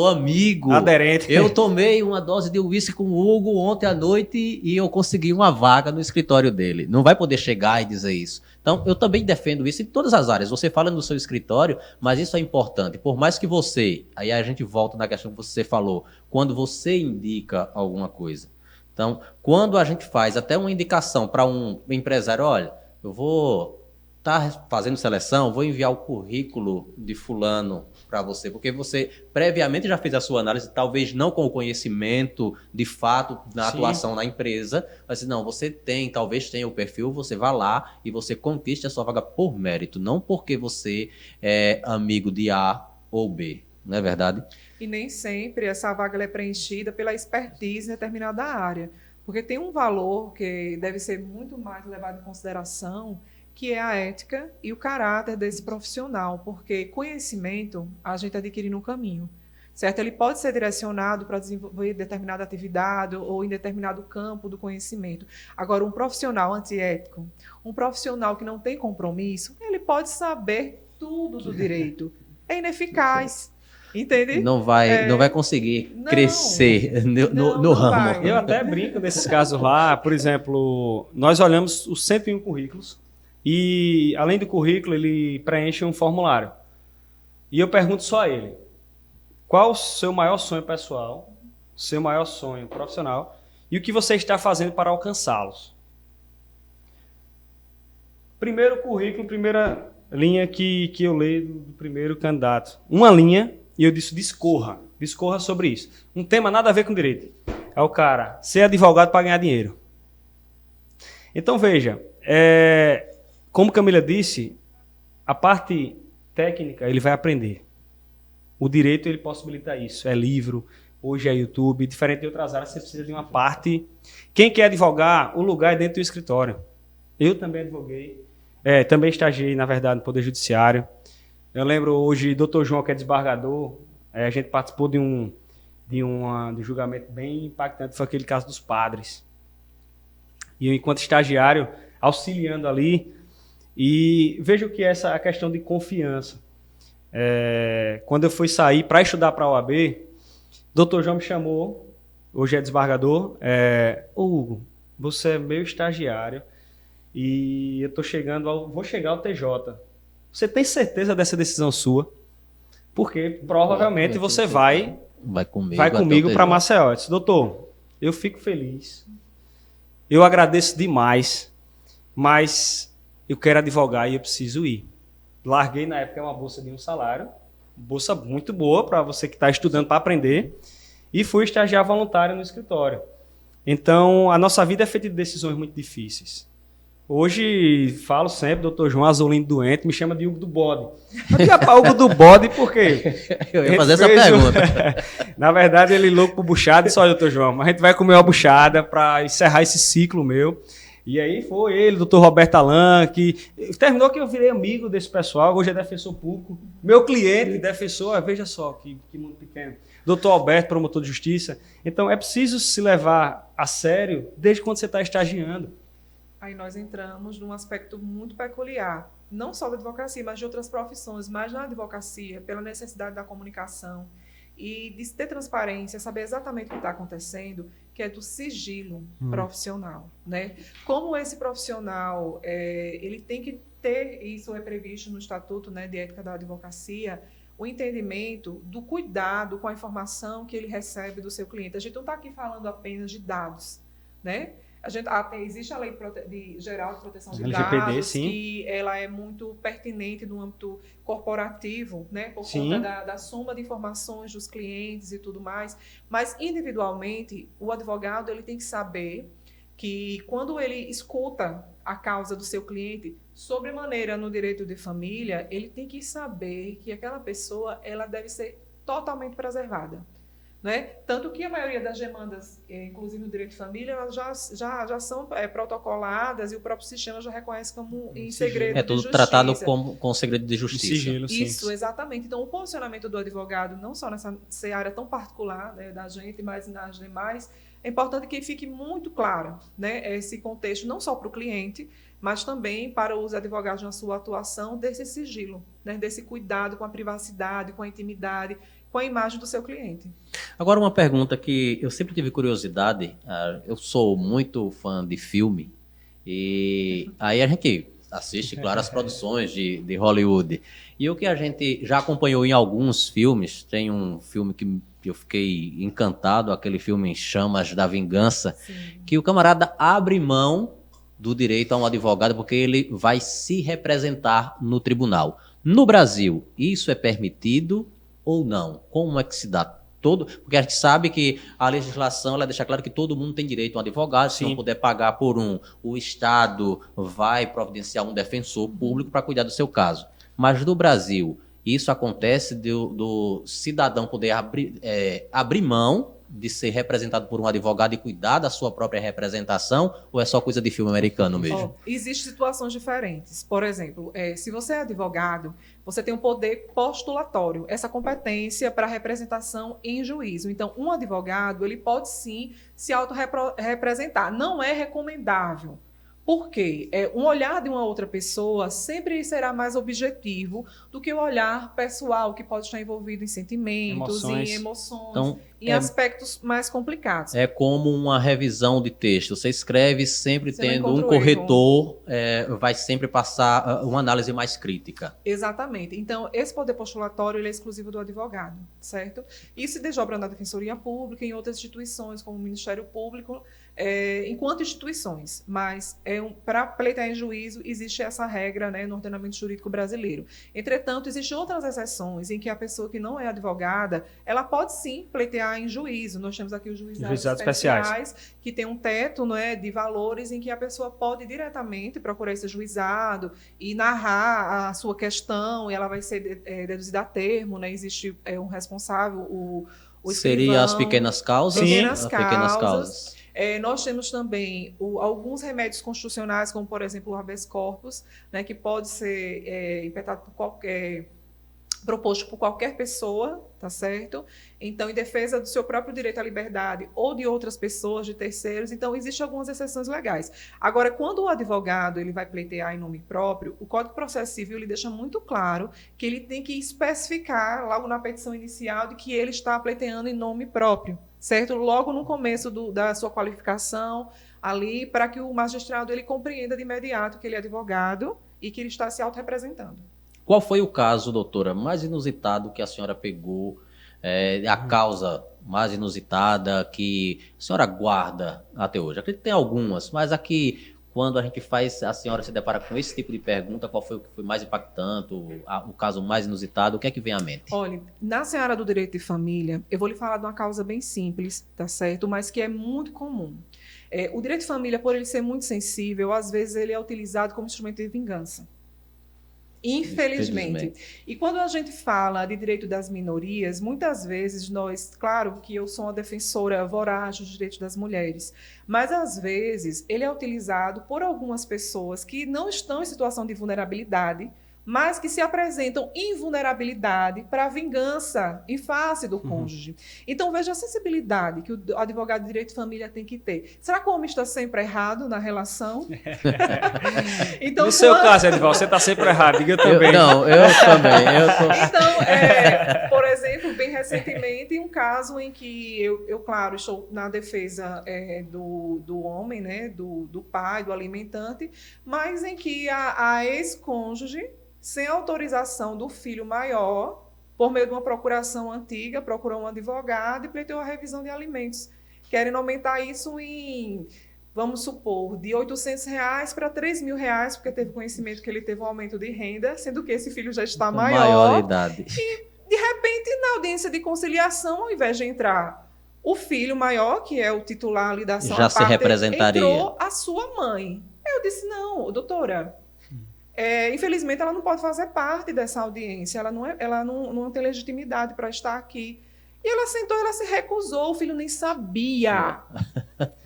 amigo. Aderente. Eu tomei uma dose de uísque com o Hugo ontem à noite e eu consegui uma vaga no escritório dele. Não vai poder chegar e dizer isso. Então, eu também defendo isso em todas as áreas. Você fala no seu escritório, mas isso é importante. Por mais que você... Aí a gente volta na questão que você falou. Quando você indica alguma coisa. Então, quando a gente faz até uma indicação para um empresário, olha, eu vou estar fazendo seleção, vou enviar o currículo de fulano para você, porque você previamente já fez a sua análise, talvez não com o conhecimento de fato na atuação na empresa, mas não, você talvez tenha o perfil, você vá lá e você conquiste a sua vaga por mérito, não porque você é amigo de A ou B, não é verdade? E nem sempre essa vaga ela é preenchida pela expertise em determinada área, porque tem um valor que deve ser muito mais levado em consideração, que é a ética e o caráter desse profissional, porque conhecimento a gente adquire no caminho, certo? Ele pode ser direcionado para desenvolver determinada atividade ou em determinado campo do conhecimento. Agora, um profissional antiético, um profissional que não tem compromisso, ele pode saber tudo do direito. É ineficaz. Entende? Não vai conseguir crescer no ramo. Vai. Eu até brinco nesses casos lá, por exemplo, nós olhamos os 101 currículos e, além do currículo, ele preenche um formulário. E eu pergunto só a ele, qual o seu maior sonho pessoal, seu maior sonho profissional e o que você está fazendo para alcançá-los? Primeiro currículo, primeira linha que eu leio do primeiro candidato. Uma linha, e eu disse, discorra sobre isso. Um tema nada a ver com direito. É o cara ser advogado para ganhar dinheiro. Então, veja, como Camila disse, a parte técnica ele vai aprender. O direito ele possibilita isso. É livro, hoje é YouTube, diferente de outras áreas, você precisa de uma parte. Quem quer advogar, o lugar é dentro do escritório. Eu também advoguei. Também estagiei, na verdade, no Poder Judiciário. Eu lembro hoje, Dr. João, que é desembargador, a gente participou de um julgamento bem impactante, foi aquele caso dos padres. E eu, enquanto estagiário, auxiliando ali, e vejo que a questão de confiança. Quando eu fui sair para estudar para a OAB, Dr. João me chamou, hoje é desembargador, Hugo, você é meu estagiário, e eu vou chegar ao TJ. Você tem certeza dessa decisão sua? Porque provavelmente você vai comigo para Maceió. Eu disse, doutor, eu fico feliz. Eu agradeço demais, mas eu quero advogar e eu preciso ir. Larguei na época uma bolsa de um salário, bolsa muito boa para você que está estudando para aprender, e fui estagiar voluntário no escritório. Então, a nossa vida é feita de decisões muito difíceis. Hoje, falo sempre, doutor João Azulino doente, me chama de Hugo do Bode. Mas que Hugo do Bode, por quê? Eu ia fazer essa pergunta. Na verdade, ele louco pro buchada e disse, olha, doutor João, mas a gente vai comer uma buchada para encerrar esse ciclo meu. E aí foi ele, doutor Roberto Alan, que terminou que eu virei amigo desse pessoal, hoje é defensor público. Meu cliente, defensor, veja só que mundo pequeno. Doutor Alberto, promotor de justiça. Então, é preciso se levar a sério desde quando você está estagiando. Aí nós entramos num aspecto muito peculiar, não só da advocacia, mas de outras profissões, mas na advocacia, pela necessidade da comunicação e de ter transparência, saber exatamente o que está acontecendo, que é do sigilo profissional, né? Como esse profissional, ele tem que ter, isso é previsto no Estatuto, né, de Ética da Advocacia, o entendimento do cuidado com a informação que ele recebe do seu cliente. A gente não está aqui falando apenas de dados, né? Existe a Lei Geral de Proteção de LGPD, Dados, sim. que ela é muito pertinente no âmbito corporativo, né, por conta da soma de informações dos clientes e tudo mais. Mas, individualmente, o advogado ele tem que saber que, quando ele escuta a causa do seu cliente, sobremaneira no direito de família, ele tem que saber que aquela pessoa ela deve ser totalmente preservada. Né? Tanto que a maioria das demandas, inclusive no direito de família, elas já são protocoladas e o próprio sistema já reconhece como em segredo de justiça. É tudo tratado com segredo de justiça. Sigilo, isso, exatamente. Então, o posicionamento do advogado, não só nessa área tão particular, né, da gente, mas nas demais, é importante que fique muito claro, né, esse contexto, não só para o cliente, mas também para os advogados na sua atuação, desse sigilo, né, desse cuidado com a privacidade, com a intimidade, com a imagem do seu cliente. Agora, uma pergunta que eu sempre tive curiosidade, eu sou muito fã de filme, e aí a gente assiste, claro, as produções de Hollywood, e o que a gente já acompanhou em alguns filmes, tem um filme que eu fiquei encantado, aquele filme Chamas da Vingança, sim, que o camarada abre mão do direito a um advogado porque ele vai se representar no tribunal. No Brasil, isso é permitido ou não? Como é que se dá? Porque a gente sabe que a legislação ela deixa claro que todo mundo tem direito a um advogado, se não puder pagar por o Estado vai providenciar um defensor público para cuidar do seu caso. Mas no Brasil, isso acontece do cidadão poder abrir mão de ser representado por um advogado e cuidar da sua própria representação, ou é só coisa de filme americano mesmo? Existem situações diferentes. Por exemplo, se você é advogado, você tem um poder postulatório, essa competência para representação em juízo. Então, um advogado ele pode sim se autorrepresentar. Não é recomendável, Por quê? Um olhar de uma outra pessoa sempre será mais objetivo do que o olhar pessoal, que pode estar envolvido em sentimentos, em emoções, Então, em aspectos mais complicados. é como uma revisão de texto. Você escreve sempre Você não tendo um encontra o corretor, vai sempre passar uma análise mais crítica. Exatamente. Então, esse poder postulatório ele é exclusivo do advogado, certo? E se desdobra na Defensoria Pública, em outras instituições, como o Ministério Público, enquanto instituições. Mas para pleitear em juízo, existe essa regra, né, no ordenamento jurídico brasileiro. Entretanto, existem outras exceções em que a pessoa que não é advogada, ela pode sim pleitear em juízo. Nós temos aqui os juizados especiais, que tem um teto, né, de valores em que a pessoa pode diretamente procurar esse juizado e narrar a sua questão, e ela vai ser deduzida a termo, né? Existe um responsável, o Seria as pequenas causas? Sim, as pequenas causas. Nós temos também alguns remédios constitucionais, como, por exemplo, o habeas corpus, né, que pode ser impetrado proposto por qualquer pessoa, tá certo? Então, em defesa do seu próprio direito à liberdade ou de outras pessoas, de terceiros. Então, existem algumas exceções legais. Agora, quando o advogado ele vai pleitear em nome próprio, o Código de Processo Civil ele deixa muito claro que ele tem que especificar logo na petição inicial de que ele está pleiteando em nome próprio, certo? Logo no começo da sua qualificação ali, para que o magistrado ele compreenda de imediato que ele é advogado e que ele está se autorrepresentando. Qual foi o caso, doutora, mais inusitado que a senhora pegou, a causa mais inusitada que a senhora guarda até hoje? Acredito que tem algumas, mas aqui, quando a gente faz, a senhora se depara com esse tipo de pergunta, qual foi o que foi mais impactante, o caso mais inusitado, o que é que vem à mente? Olha, na seara do direito de família, eu vou lhe falar de uma causa bem simples, tá certo? Mas que é muito comum. O direito de família, por ele ser muito sensível, às vezes ele é utilizado como instrumento de vingança. Infelizmente. E quando a gente fala de direito das minorias, muitas vezes nós, claro que eu sou uma defensora voraz dos direitos das mulheres, mas às vezes ele é utilizado por algumas pessoas que não estão em situação de vulnerabilidade, mas que se apresentam em vulnerabilidade para a vingança em face do cônjuge. Então, veja a sensibilidade que o advogado de direito de família tem que ter. Será que o homem está sempre errado na relação? Então, no seu caso, Edivaldo, você está sempre errado, diga também. Eu também. Então, por exemplo, bem recentemente, um caso em que eu claro, estou na defesa do homem, né, do pai, do alimentante, mas em que a ex-cônjuge, sem autorização do filho maior, por meio de uma procuração antiga, procurou um advogado e pleiteou a revisão de alimentos, querendo aumentar isso em, vamos supor, de R$800 para R$3.000, porque teve conhecimento que ele teve um aumento de renda, sendo que esse filho já está maior. Idade. E, de repente, na audiência de conciliação, ao invés de entrar o filho maior, que é o titular ali da ação, já se representaria. Entrou a sua mãe. Eu disse, não, doutora, infelizmente ela não pode fazer parte dessa audiência, ela não tem legitimidade para estar aqui. E ela sentou, ela se recusou, o filho nem sabia.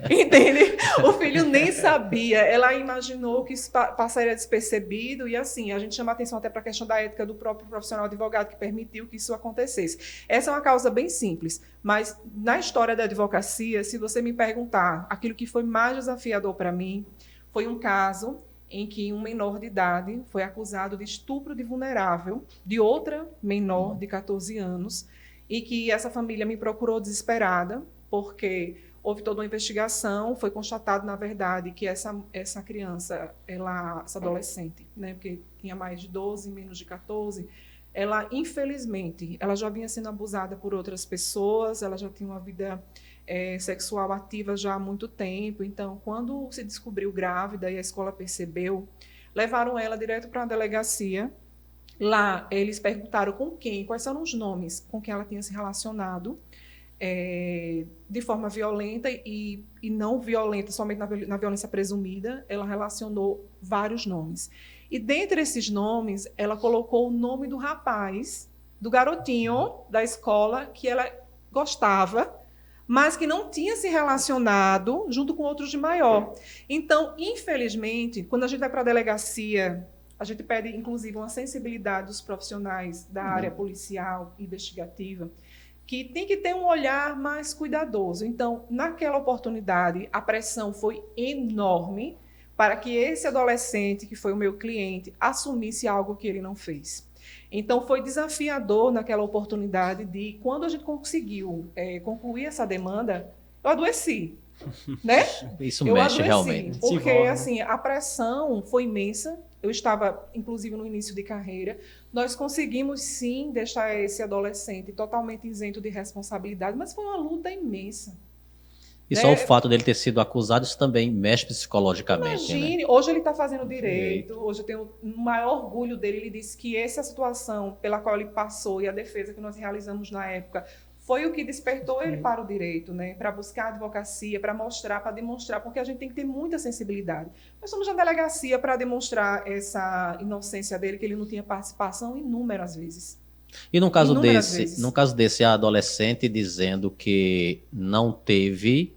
Entende? O filho nem sabia. Ela imaginou que isso passaria despercebido e assim, a gente chama atenção até para a questão da ética do próprio profissional advogado que permitiu que isso acontecesse. Essa é uma causa bem simples, mas na história da advocacia, se você me perguntar, aquilo que foi mais desafiador para mim foi um caso em que um menor de idade foi acusado de estupro de vulnerável de outra menor de 14 anos, e que essa família me procurou desesperada, porque houve toda uma investigação, foi constatado, na verdade, que essa criança, essa adolescente, né, porque tinha mais de 12, menos de 14, ela, infelizmente, ela já vinha sendo abusada por outras pessoas, ela já tinha uma vida sexual ativa já há muito tempo. Então, quando se descobriu grávida e a escola percebeu, levaram ela direto para a delegacia. Lá, eles perguntaram com quem, quais eram os nomes com quem ela tinha se relacionado, de forma violenta e não violenta, somente na violência presumida. Ela relacionou vários nomes. E dentre esses nomes, ela colocou o nome do rapaz, do garotinho da escola, que ela gostava, mas que não tinha se relacionado junto com outros de maior. Então, infelizmente, quando a gente vai para a delegacia, a gente pede, inclusive, uma sensibilidade dos profissionais da área policial investigativa, que tem que ter um olhar mais cuidadoso. Então, naquela oportunidade, a pressão foi enorme, para que esse adolescente, que foi o meu cliente, assumisse algo que ele não fez. Então, foi desafiador naquela oportunidade de, quando a gente conseguiu concluir essa demanda, eu adoeci, né? Isso Eu mexe adoeci, realmente. porque, Desenvolve, né? assim, a pressão foi imensa. Eu estava, inclusive, no início de carreira. Nós conseguimos, sim, deixar esse adolescente totalmente isento de responsabilidade, mas foi uma luta imensa. E Né? só o fato dele ter sido acusado, isso também mexe psicologicamente, né? Imagine, hoje ele está fazendo direito, hoje eu tenho o maior orgulho dele. Ele disse que essa situação pela qual ele passou e a defesa que nós realizamos na época foi o que despertou ele para o direito, né? Para buscar a advocacia, para mostrar, para demonstrar, porque a gente tem que ter muita sensibilidade. Nós somos na delegacia para demonstrar essa inocência dele, que ele não tinha participação inúmeras vezes. E no caso Inúmeras desse, vezes. no caso desse adolescente dizendo que não teve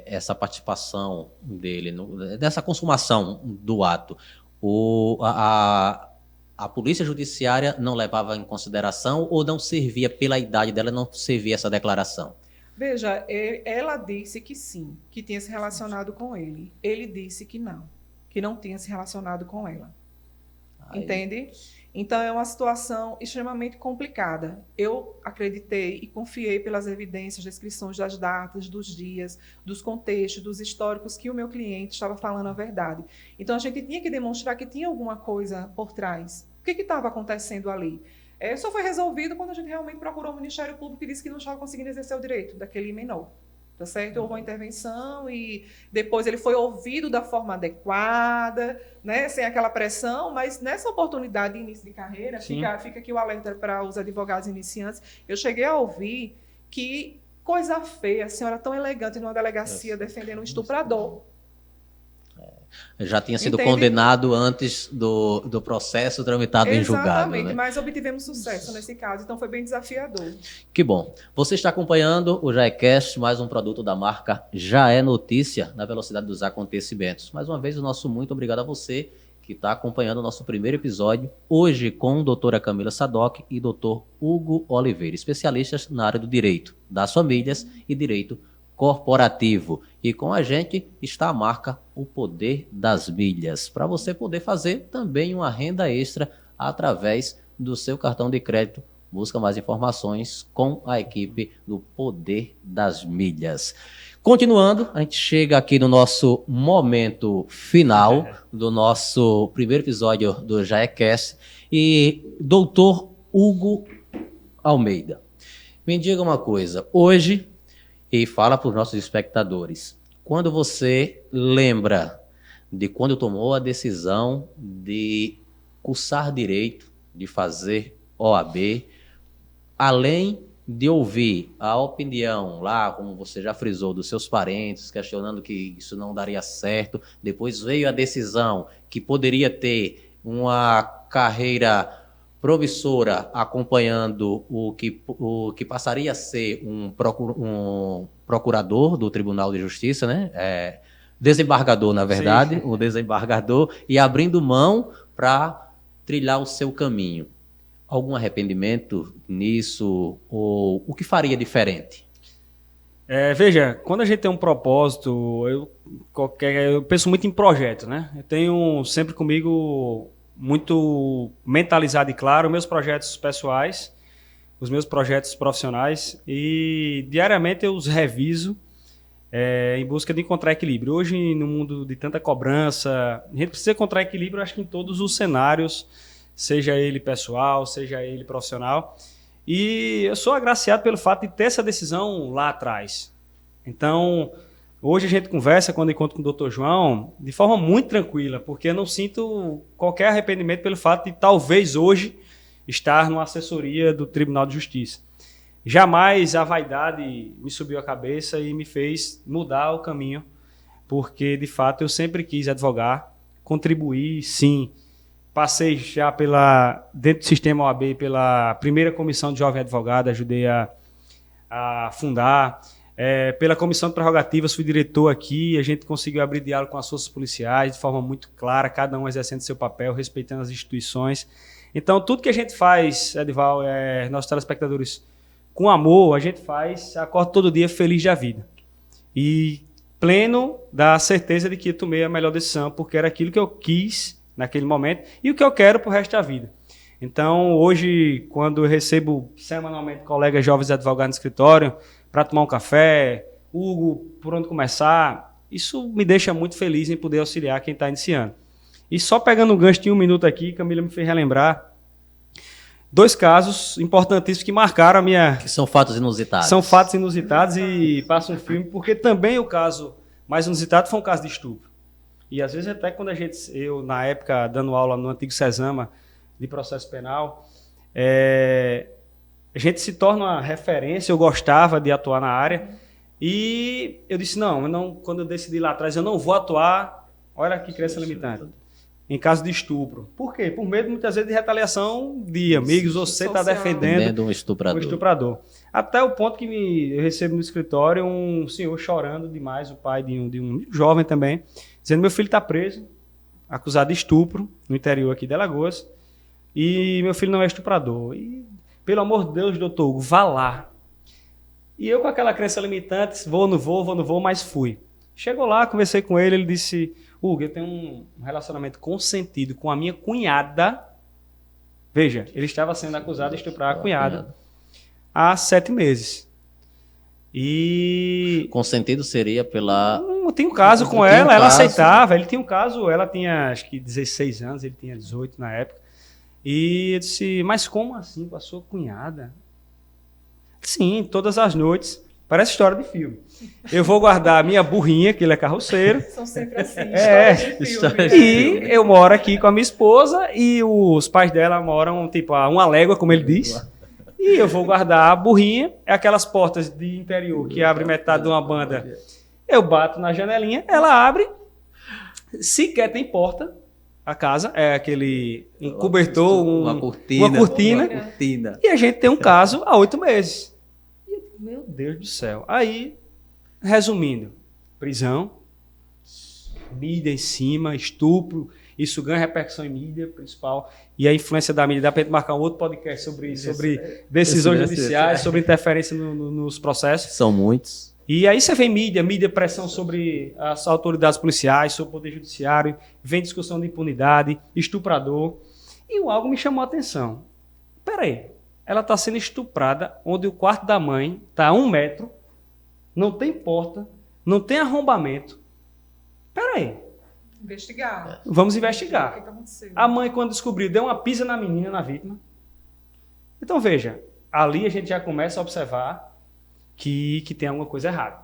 essa participação dele, dessa consumação do ato, a polícia judiciária não levava em consideração ou não servia, pela idade dela, não servia essa declaração? Veja, ela disse que sim, que tinha se relacionado com ele. Ele disse que não tinha se relacionado com ela. Aí, Entende? Então, é uma situação extremamente complicada. Eu acreditei e confiei pelas evidências, descrições das datas, dos dias, dos contextos, dos históricos, que o meu cliente estava falando a verdade. Então, a gente tinha que demonstrar que tinha alguma coisa por trás. O que estava acontecendo ali? Só foi resolvido quando a gente realmente procurou o Ministério Público e disse que não estava conseguindo exercer o direito daquele menor. Tá certo? Houve uma intervenção e depois ele foi ouvido da forma adequada, né? Sem aquela pressão, mas nessa oportunidade de início de carreira, fica aqui o alerta para os advogados iniciantes, eu cheguei a ouvir que coisa feia, a senhora tão elegante numa delegacia defendendo um estuprador. já tinha sido Entende? condenado antes do processo tramitado em julgado. Exatamente, Né? mas obtivemos sucesso nesse caso, então foi bem desafiador. Que bom. Você está acompanhando o Jaecast, mais um produto da marca Já é Notícia, na velocidade dos acontecimentos. Mais uma vez, o nosso muito obrigado a você que está acompanhando o nosso primeiro episódio, hoje com a doutora Camila Sadoc e doutor Hugo Oliveira, especialistas na área do direito das famílias e direito corporativo. E com a gente está a marca O Poder das Milhas, para você poder fazer também uma renda extra através do seu cartão de crédito. Busca mais informações com a equipe do Poder das Milhas. Continuando, a gente chega aqui no nosso momento final do nosso primeiro episódio do Jaecast. E doutor Hugo Almeida, me diga uma coisa, hoje, e fala para os nossos espectadores, quando você lembra de quando tomou a decisão de cursar direito, de fazer OAB, além de ouvir a opinião lá, como você já frisou, dos seus parentes, questionando que isso não daria certo, depois veio a decisão que poderia ter uma carreira promissora acompanhando o que passaria a ser um procurador do Tribunal de Justiça, né? Desembargador, na verdade, o desembargador, e abrindo mão para trilhar o seu caminho. Algum arrependimento nisso? Ou o que faria diferente? Veja, quando a gente tem um propósito, eu penso muito em projeto, né? Eu tenho sempre comigo muito mentalizado e claro meus projetos pessoais, os meus projetos profissionais, e diariamente eu os reviso em busca de encontrar equilíbrio. Hoje, no mundo de tanta cobrança, a gente precisa encontrar equilíbrio, acho que em todos os cenários, seja ele pessoal, seja ele profissional. E eu sou agraciado pelo fato de ter essa decisão lá atrás. Então, hoje a gente conversa, quando encontro com o Dr. João, de forma muito tranquila, porque eu não sinto qualquer arrependimento pelo fato de talvez hoje estar numa assessoria do Tribunal de Justiça. Jamais a vaidade me subiu a cabeça e me fez mudar o caminho, porque de fato eu sempre quis advogar, contribuir, sim. Passei já dentro do sistema OAB pela primeira comissão de jovem advogado, ajudei a fundar. Pela comissão de prerrogativas, fui diretor aqui, a gente conseguiu abrir diálogo com as forças policiais de forma muito clara, cada um exercendo seu papel, respeitando as instituições. Então, tudo que a gente faz, Edival, nossos telespectadores, com amor, a gente faz, acorda todo dia feliz da vida. E pleno da certeza de que eu tomei a melhor decisão, porque era aquilo que eu quis naquele momento e o que eu quero para o resto da vida. Então, hoje, quando eu recebo semanalmente colegas jovens advogados no escritório para tomar um café, Hugo, por onde começar, isso me deixa muito feliz em poder auxiliar quem está iniciando. E só pegando um gancho de 1 minuto aqui, Camila me fez relembrar 2 casos importantíssimos que marcaram a minha... Que são fatos inusitados. São fatos inusitados e passa um filme, porque também o caso mais inusitado foi um caso de estupro. E às vezes até quando eu na época, dando aula no antigo Cesama de processo penal, a gente se torna uma referência, eu gostava de atuar na área, e eu disse, não, quando eu decidi lá atrás, eu não vou atuar, olha que crença limitante, em caso de estupro. Por quê? Por medo, muitas vezes, de retaliação de amigos, ou você está defendendo um estuprador. o estuprador. Até o ponto que eu recebo no escritório um senhor chorando demais, o pai de um jovem também, dizendo, meu filho está preso, acusado de estupro, no interior aqui de Alagoas, e meu filho não é estuprador. E, pelo amor de Deus, doutor Hugo, vá lá. E eu com aquela crença limitante, vou, não vou, mas fui. Chegou lá, conversei com ele, ele disse, Hugo, eu tenho um relacionamento consentido com a minha cunhada. Veja, ele estava sendo acusado de estuprar a cunhada há 7 meses. E... Consentido seria pela... Eu tinha um caso com ela, ela aceitava. Ele tinha um caso, ela tinha acho que 16 anos, ele tinha 18 na época. E eu disse, mas como assim com a sua cunhada? Sim, todas as noites. Parece história de filme. Eu vou guardar a minha burrinha, que ele é carroceiro. São sempre assim, história de filme. E eu moro aqui com a minha esposa e os pais dela moram tipo a 1 légua, como ele diz. E eu vou guardar a burrinha, é aquelas portas de interior que abre metade de uma banda. Eu bato na janelinha, ela abre, sequer tem porta, a casa, é aquele cobertor, uma cortina. E a gente tem um caso há 8 meses. Meu Deus do céu. Aí, resumindo, prisão, mídia em cima, estupro, isso ganha repercussão em mídia principal, e a influência da mídia. Dá para a gente marcar um outro podcast sobre decisões judiciais, sobre interferência nos processos. São muitos. E aí você vê mídia pressão sobre as autoridades policiais, sobre o poder judiciário, vem discussão de impunidade, estuprador. E algo me chamou a atenção. Peraí, ela está sendo estuprada onde o quarto da mãe está a 1 metro, não tem porta, não tem arrombamento. Peraí. Investigar. Vamos investigar. O que aconteceu? A mãe, quando descobriu, deu uma pisa na menina, na vítima. Então, veja, ali a gente já começa a observar que tem alguma coisa errada.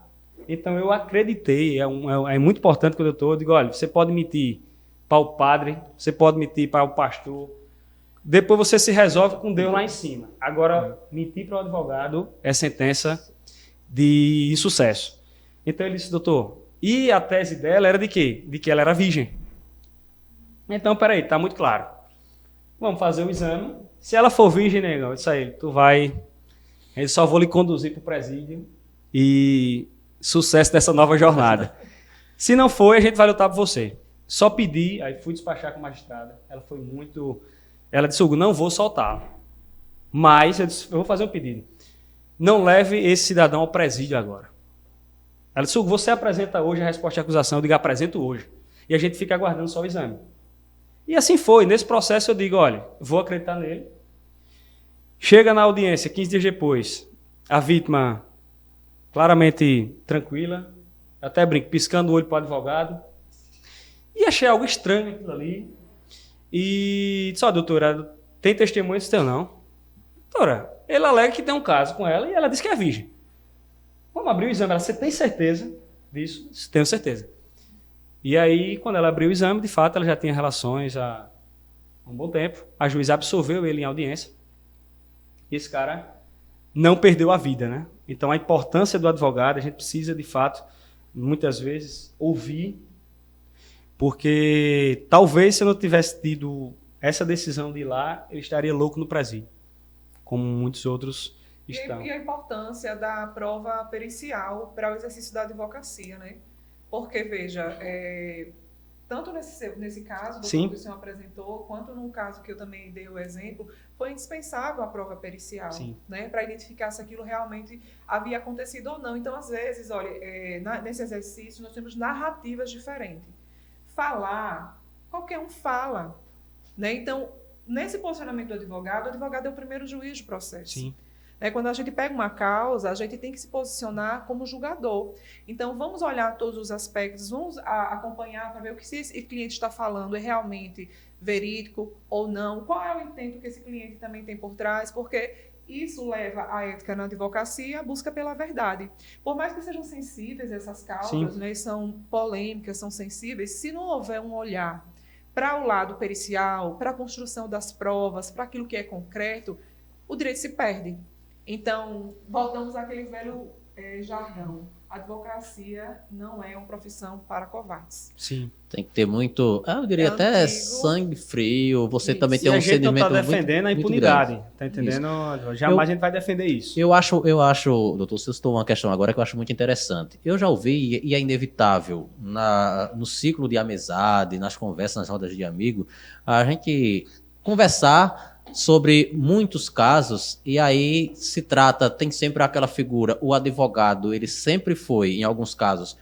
Então, eu acreditei, é muito importante que o doutor diga, olha, você pode mentir para o padre, você pode mentir para o pastor, depois você se resolve com Deus lá em cima. Agora, mentir para o advogado é sentença de insucesso. Então, ele disse, doutor, e a tese dela era de quê? De que ela era virgem. Então, peraí, está muito claro. Vamos fazer o exame. Se ela for virgem, negão, isso aí, tu vai... Eu só vou lhe conduzir para o presídio e sucesso dessa nova jornada. Se não for, a gente vai lutar por você. Só pedi, aí fui despachar com a magistrada. Ela foi muito... Ela disse, Hugo, não vou soltá-lo. Mas eu disse, eu vou fazer um pedido. Não leve esse cidadão ao presídio agora. Ela disse, Hugo, você apresenta hoje a resposta à acusação. Eu digo, apresento hoje. E a gente fica aguardando só o exame. E assim foi. Nesse processo eu digo, olha, vou acreditar nele. Chega na audiência, 15 dias depois, a vítima claramente tranquila, até brinco, piscando o olho para o advogado, e achei algo estranho aquilo ali, e disse, doutora, tem testemunho? Eu disse, não. Doutora, ele alega que tem um caso com ela, e ela disse que é virgem. Vamos abrir o exame. Ela, você tem certeza disso? Eu disse, tenho certeza. E aí, quando ela abriu o exame, de fato, ela já tinha relações há um bom tempo, a juíza absolveu ele em audiência, e esse cara não perdeu a vida, né? Então, a importância do advogado, a gente precisa, de fato, muitas vezes, ouvir, porque talvez se eu não tivesse tido essa decisão de ir lá, eu estaria louco no presídio, como muitos outros estão. E a importância da prova pericial para o exercício da advocacia, né? Porque, veja, tanto nesse caso, Sim. que o senhor apresentou, quanto no caso que eu também dei o exemplo, foi indispensável a prova pericial, né, para identificar se aquilo realmente havia acontecido ou não. Então, às vezes, olha, nesse exercício nós temos narrativas diferentes. Falar, qualquer um fala, né? Então, nesse posicionamento do advogado, o advogado é o primeiro juiz do processo. Sim. Quando a gente pega uma causa, a gente tem que se posicionar como julgador. Então, vamos olhar todos os aspectos, vamos acompanhar para ver o que esse cliente está falando é realmente verídico ou não, qual é o intento que esse cliente também tem por trás, porque isso leva a ética na advocacia, a busca pela verdade. Por mais que sejam sensíveis essas causas, né, são polêmicas, são sensíveis, se não houver um olhar para o lado pericial, para a construção das provas, para aquilo que é concreto, o direito se perde. Então, voltamos àquele velho jargão. A advocacia não é uma profissão para covardes. Sim. Tem que ter muito, eu diria até sangue frio, você também tem um sentimento muito... A gente não está defendendo a impunidade, tá entendendo? Jamais a gente vai defender isso. Eu acho, doutor, você citou uma questão agora que eu acho muito interessante. Eu já ouvi, e é inevitável, no ciclo de amizade, nas conversas, nas rodas de amigo, a gente conversar sobre muitos casos, e aí tem sempre aquela figura, o advogado, ele sempre foi, em alguns casos,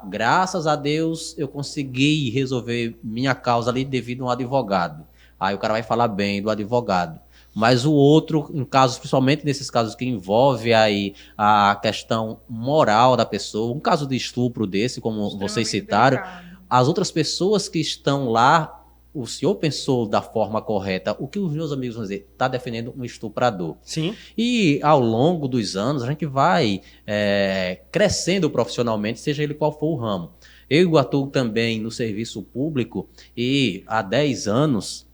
graças a Deus eu consegui resolver minha causa ali devido a um advogado. Aí o cara vai falar bem do advogado. Mas o outro, em casos, principalmente nesses casos que envolve aí a questão moral da pessoa, um caso de estupro desse, como vocês citaram, as outras pessoas que estão lá, o senhor pensou da forma correta, o que os meus amigos vão dizer? Está defendendo um estuprador. Sim. E ao longo dos anos, a gente vai crescendo profissionalmente, seja ele qual for o ramo. Eu atuo também no serviço público e há 10 anos,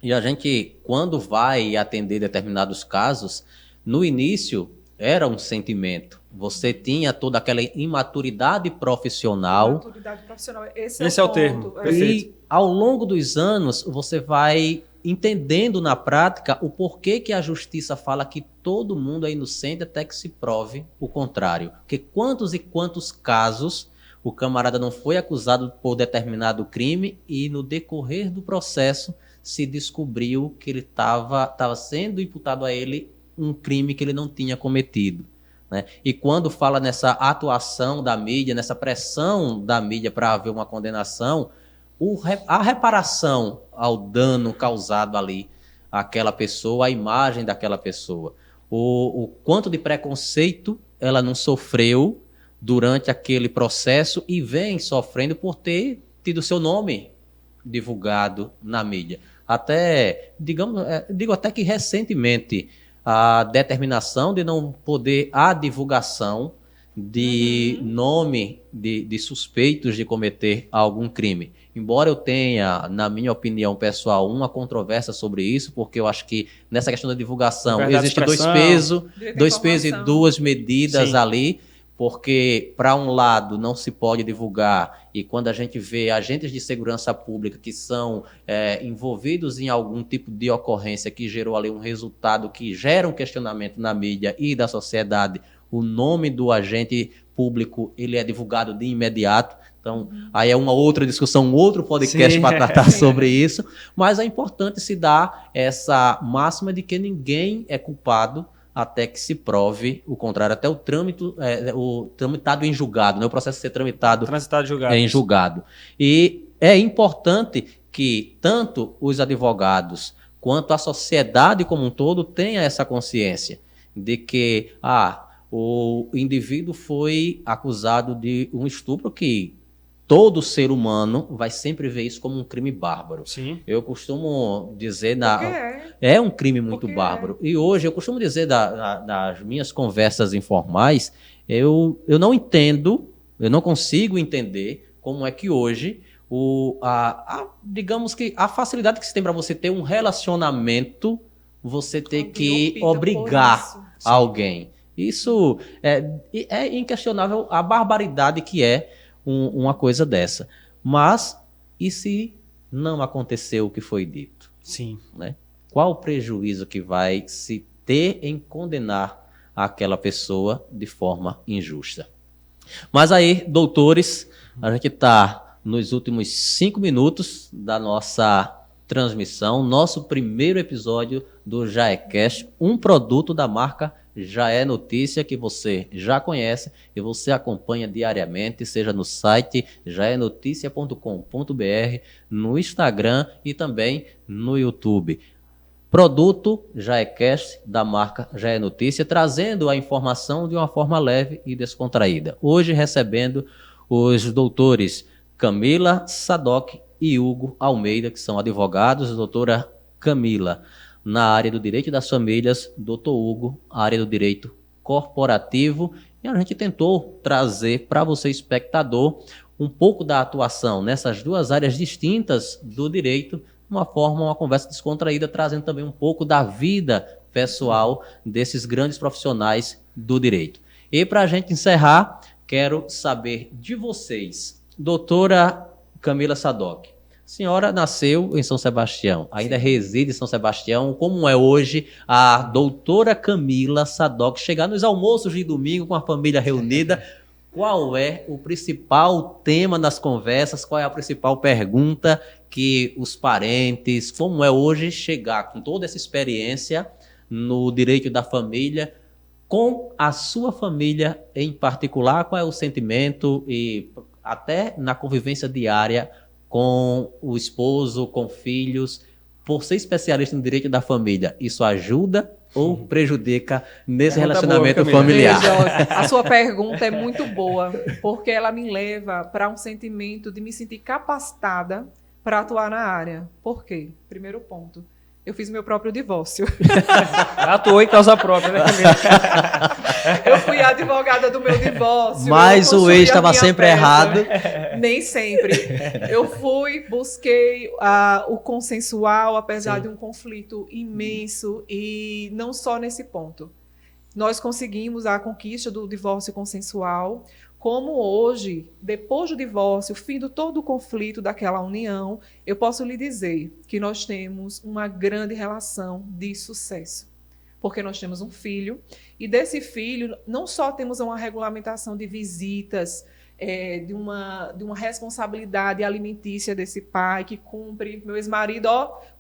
e a gente, quando vai atender determinados casos, no início era um sentimento. Você tinha toda aquela imaturidade profissional. Imaturidade profissional, esse é o termo. E ao longo dos anos, você vai entendendo na prática o porquê que a justiça fala que todo mundo é inocente até que se prove o contrário. Porque quantos e quantos casos o camarada não foi acusado por determinado crime e no decorrer do processo se descobriu que ele estava sendo imputado a ele um crime que ele não tinha cometido. Né? E quando fala nessa atuação da mídia, nessa pressão da mídia para haver uma condenação, a reparação ao dano causado ali àquela pessoa, à imagem daquela pessoa, o quanto de preconceito ela não sofreu durante aquele processo e vem sofrendo por ter tido seu nome divulgado na mídia. Até, digo até que recentemente, a determinação de não poder a divulgação de nome de suspeitos de cometer algum crime. Embora eu tenha, na minha opinião pessoal, uma controvérsia sobre isso, porque eu acho que nessa questão da divulgação existe dois pesos e duas medidas ali, porque para um lado não se pode divulgar, e quando a gente vê agentes de segurança pública que são envolvidos em algum tipo de ocorrência que gerou ali um resultado que gera um questionamento na mídia e da sociedade, o nome do agente público ele é divulgado de imediato. Então, aí é uma outra discussão, um outro podcast para tratar sobre isso, mas é importante se dar essa máxima de que ninguém é culpado até que se prove o contrário, até o tramitado em julgado, né? O processo ser tramitado em julgado. E é importante que tanto os advogados quanto a sociedade como um todo tenha essa consciência de que o indivíduo foi acusado de um estupro que todo ser humano vai sempre ver isso como um crime bárbaro. Sim. Eu costumo dizer... É um crime muito bárbaro. E hoje, eu costumo dizer das minhas conversas informais, eu não entendo, eu não consigo entender como é que hoje, digamos que a facilidade que se tem para você ter um relacionamento, você ter que obrigar alguém. Isso é inquestionável a barbaridade que é uma coisa dessa. Mas, e se não aconteceu o que foi dito? Sim. Né? Qual o prejuízo que vai se ter em condenar aquela pessoa de forma injusta? Mas aí, doutores, a gente está nos últimos 5 minutos da nossa transmissão, nosso primeiro episódio do JaéCast, um produto da marca Já é Notícia, que você já conhece e você acompanha diariamente, seja no site jaenoticia.com.br, no Instagram e também no YouTube. Produto JaéCast da marca Já é Notícia, trazendo a informação de uma forma leve e descontraída. Hoje recebendo os doutores Camila Sadoc e Hugo Almeida, que são advogados, doutora Camila na área do direito das famílias, doutor Hugo, a área do direito corporativo, e a gente tentou trazer para você, espectador, um pouco da atuação nessas duas áreas distintas do direito, uma conversa descontraída, trazendo também um pouco da vida pessoal desses grandes profissionais do direito. E para a gente encerrar, quero saber de vocês, doutora Camila Sadoc. A senhora nasceu em São Sebastião, ainda reside em São Sebastião. Como é hoje a doutora Camila Sadoc chegar nos almoços de domingo com a família reunida? Qual é o principal tema das conversas? Qual é a principal pergunta que os parentes... Como é hoje chegar com toda essa experiência no direito da família, com a sua família em particular? Qual é o sentimento e até na convivência diária com o esposo, com filhos? Por ser especialista no direito da família, isso ajuda ou prejudica nesse relacionamento familiar? Veja, a sua pergunta é muito boa, porque ela me leva para um sentimento de me sentir capacitada para atuar na área. Por quê? Primeiro ponto. Eu fiz meu próprio divórcio. Atuou em causa própria, né, Camila? Eu fui a advogada do meu divórcio. Mas o ex estava sempre errado. Nem sempre. Eu busquei o consensual, apesar de um conflito imenso, e não só nesse ponto. Nós conseguimos a conquista do divórcio consensual, como hoje, depois do divórcio, fim de todo o conflito daquela união, eu posso lhe dizer que nós temos uma grande relação de sucesso. Porque nós temos um filho, e desse filho não só temos uma regulamentação de visitas, de uma responsabilidade alimentícia desse pai, que cumpre, meu ex-marido,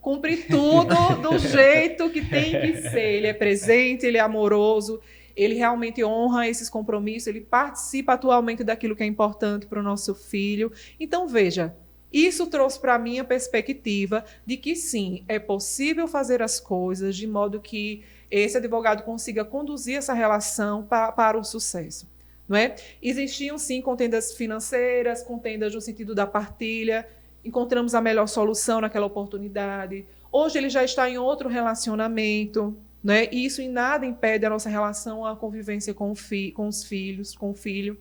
cumpre tudo do jeito que tem que ser. Ele é presente, ele é amoroso, ele realmente honra esses compromissos, ele participa atualmente daquilo que é importante para o nosso filho. Então, veja, isso trouxe para mim a perspectiva de que, sim, é possível fazer as coisas de modo que esse advogado consiga conduzir essa relação para o sucesso. Não é? Existiam, sim, contendas financeiras, contendas no sentido da partilha, encontramos a melhor solução naquela oportunidade. Hoje ele já está em outro relacionamento, não é? E isso em nada impede a nossa relação, a convivência com os filhos, com o filho.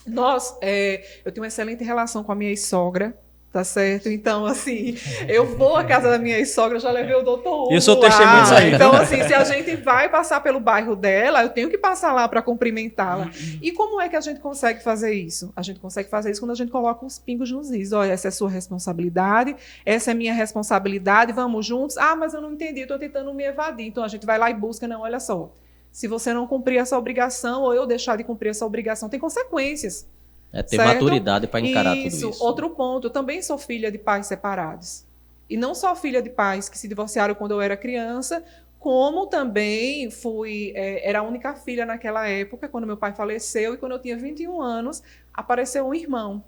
Eu tenho uma excelente relação com a minha ex-sogra, tá certo? Então, assim, eu vou à casa da minha ex-sogra, já levei o doutor Hugo. Eu sou testemunha disso aí. Então, assim, se a gente vai passar pelo bairro dela, eu tenho que passar lá para cumprimentá-la. E como é que a gente consegue fazer isso? A gente consegue fazer isso quando a gente coloca os pingos nos is. Olha, essa é a sua responsabilidade, essa é a minha responsabilidade, vamos juntos. Ah, mas eu não entendi, estou tentando me evadir. Então, a gente vai lá e busca, não, olha só. Se você não cumprir essa obrigação, ou eu deixar de cumprir essa obrigação, tem consequências. É ter certo? maturidade para encarar tudo isso. Outro ponto, eu também sou filha de pais separados. E não só filha de pais que se divorciaram quando eu era criança, como também era a única filha naquela época, quando meu pai faleceu, e quando eu tinha 21 anos, apareceu um irmão.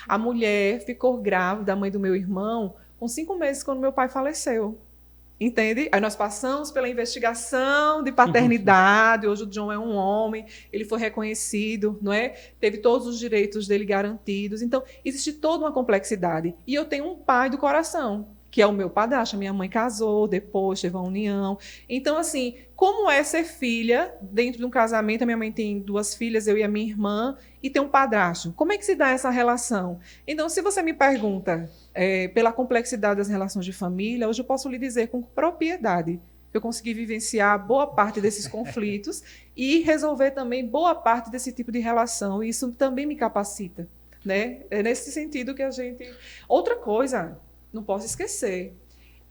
A mulher ficou grávida, a mãe do meu irmão, com 5 meses quando meu pai faleceu. Entende? Aí nós passamos pela investigação de paternidade. Hoje o John é um homem, ele foi reconhecido, não é? Teve todos os direitos dele garantidos. Então, existe toda uma complexidade. E eu tenho um pai do coração, que é o meu padrasto. Minha mãe casou, depois teve uma união. Então, assim, como é ser filha dentro de um casamento? A minha mãe tem 2 filhas, eu e a minha irmã, e tem um padrasto. Como é que se dá essa relação? Então, se você me pergunta pela complexidade das relações de família, hoje eu posso lhe dizer com propriedade que eu consegui vivenciar boa parte desses conflitos e resolver também boa parte desse tipo de relação. E isso também me capacita, né? É nesse sentido que a gente... Outra coisa, não posso esquecer.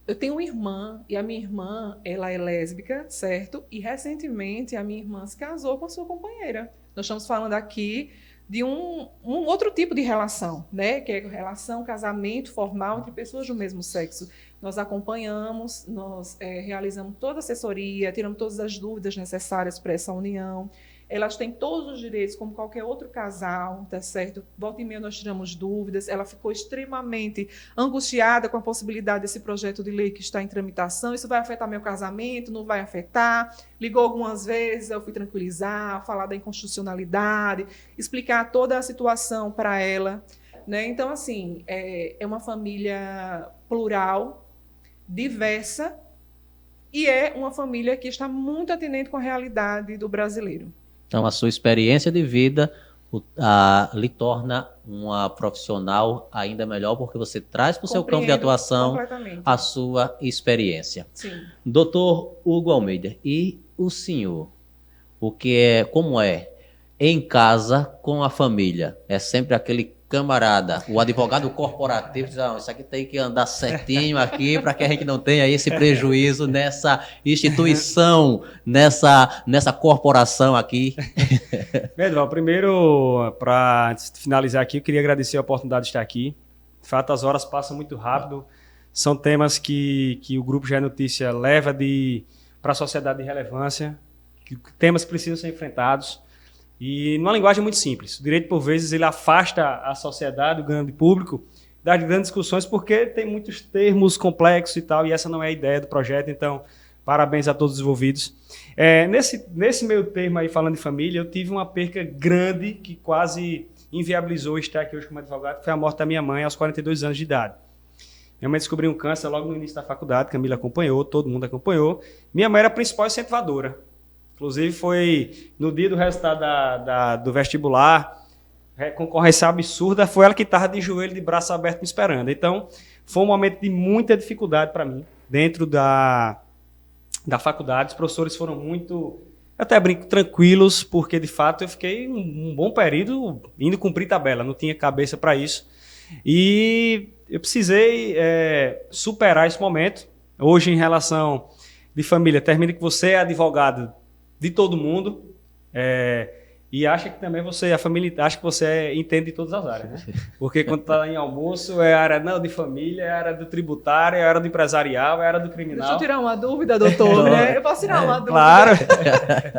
Eu tenho uma irmã, e a minha irmã, ela é lésbica, certo? E recentemente a minha irmã se casou com a sua companheira. Nós estamos falando aqui de um outro tipo de relação, né? Que é relação, casamento formal entre pessoas do mesmo sexo. Nós acompanhamos, nós realizamos toda a assessoria, tiramos todas as dúvidas necessárias para essa união. Elas têm todos os direitos, como qualquer outro casal, tá certo? Volta e meia nós tiramos dúvidas. Ela ficou extremamente angustiada com a possibilidade desse projeto de lei que está em tramitação. Isso vai afetar meu casamento? Não vai afetar? Ligou algumas vezes, eu fui tranquilizar, falar da inconstitucionalidade, explicar toda a situação para ela, né? Então, assim, é uma família plural, diversa, e é uma família que está muito atendente com a realidade do brasileiro. Então, a sua experiência de vida lhe torna uma profissional ainda melhor, porque você traz para o seu campo de atuação a sua experiência. Sim. Doutor Hugo Almeida, e o senhor? Como é em casa com a família? É sempre aquele camarada, o advogado corporativo, diz, isso aqui tem que andar certinho aqui para que a gente não tenha esse prejuízo nessa instituição, nessa corporação aqui. Edval, primeiro, antes de finalizar aqui, eu queria agradecer a oportunidade de estar aqui. De fato, as horas passam muito rápido. São temas que o Grupo Já é Notícia leva para a sociedade de relevância, temas que precisam ser enfrentados. E numa linguagem muito simples. O direito, por vezes, ele afasta a sociedade, o grande público, das grandes discussões, porque tem muitos termos complexos e tal, e essa não é a ideia do projeto. Então, parabéns a todos os envolvidos. Nesse meio termo aí, falando de família, eu tive uma perca grande que quase inviabilizou estar aqui hoje como advogado, que foi a morte da minha mãe aos 42 anos de idade. Minha mãe descobriu um câncer logo no início da faculdade, Camila acompanhou, todo mundo acompanhou. Minha mãe era a principal incentivadora. Inclusive, foi no dia do resultado do vestibular, concorrência absurda, foi ela que estava de joelho, de braço aberto me esperando. Então, foi um momento de muita dificuldade para mim, dentro da faculdade. Os professores foram muito, até brinco, tranquilos, porque, de fato, eu fiquei um bom período indo cumprir tabela, não tinha cabeça para isso. E eu precisei superar esse momento. Hoje, em relação de família, termina que você é advogado de todo mundo, e acha que também a família acha que você entende de todas as áreas, né? Porque quando está em almoço, é a área de família, é a área do tributário, é a área do empresarial, é a área do criminal. Deixa eu tirar uma dúvida, doutor, né? Eu posso tirar uma dúvida? Claro.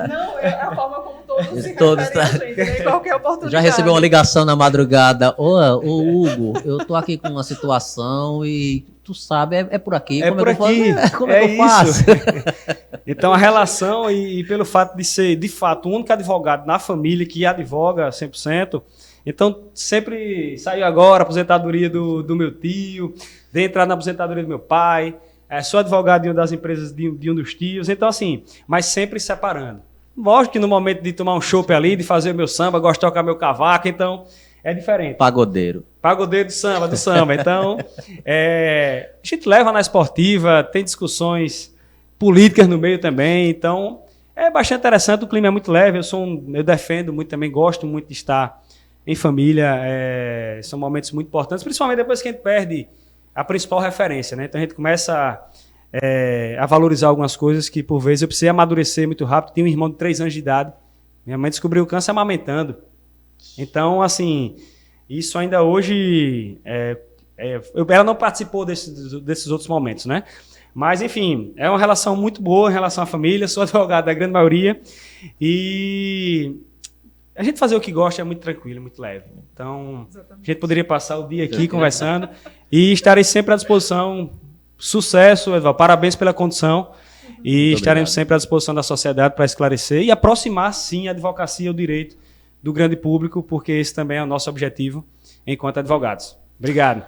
Não, é a forma como todos se referem a gente, né? Em qualquer oportunidade. Já recebeu uma ligação na madrugada, ô Hugo, eu tô aqui com uma situação e tu sabe, é por aqui. Como é que eu faço? Então, a relação e pelo fato de ser, de fato, o único advogado na família que advoga 100%, então, sempre saiu agora a aposentadoria do meu tio, de entrar na aposentadoria do meu pai, sou advogado de uma das empresas de um dos tios, então, assim, mas sempre separando. Lógico que no momento de tomar um chopp ali, de fazer o meu samba, gosto de tocar meu cavaco, então é diferente. Pagodeiro do samba. Então, a gente leva na esportiva, tem discussões políticas no meio também, então é bastante interessante, o clima é muito leve, eu defendo muito também, gosto muito de estar em família, são momentos muito importantes, principalmente depois que a gente perde a principal referência, né? Então a gente começa a valorizar algumas coisas que por vezes eu precisei amadurecer muito rápido. Tinha um irmão de 3 anos de idade, minha mãe descobriu o câncer amamentando, então assim, isso ainda hoje, ela não participou desses outros momentos, né? Mas, enfim, é uma relação muito boa em relação à família, sou advogado da grande maioria, e a gente fazer o que gosta é muito tranquilo, muito leve. Então, exatamente, a gente poderia passar o dia aqui conversando, e estarei sempre à disposição. Sucesso, Edval, parabéns pela condução, e muito estaremos sempre à disposição da sociedade para esclarecer e aproximar, sim, a advocacia e o direito do grande público, porque esse também é o nosso objetivo enquanto advogados. Obrigado.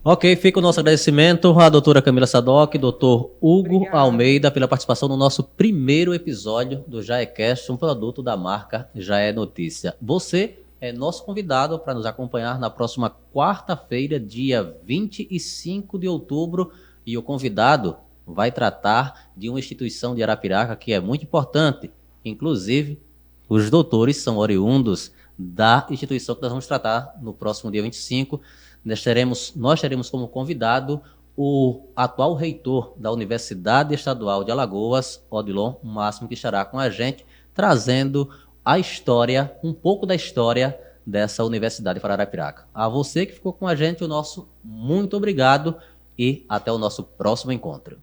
Ok, fica o nosso agradecimento à doutora Camila Sadoc, doutor Hugo Almeida, pela participação no nosso primeiro episódio do JaéCast, um produto da marca Já é Notícia. Você é nosso convidado para nos acompanhar na próxima quarta-feira, dia 25 de outubro, e o convidado vai tratar de uma instituição de Arapiraca que é muito importante. Inclusive, os doutores são oriundos da instituição que nós vamos tratar no próximo dia 25. Nós teremos como convidado o atual reitor da Universidade Estadual de Alagoas, Odilon Máximo, que estará com a gente, trazendo a história, um pouco da história dessa Universidade de Arapiraca. A você que ficou com a gente, o nosso muito obrigado e até o nosso próximo encontro.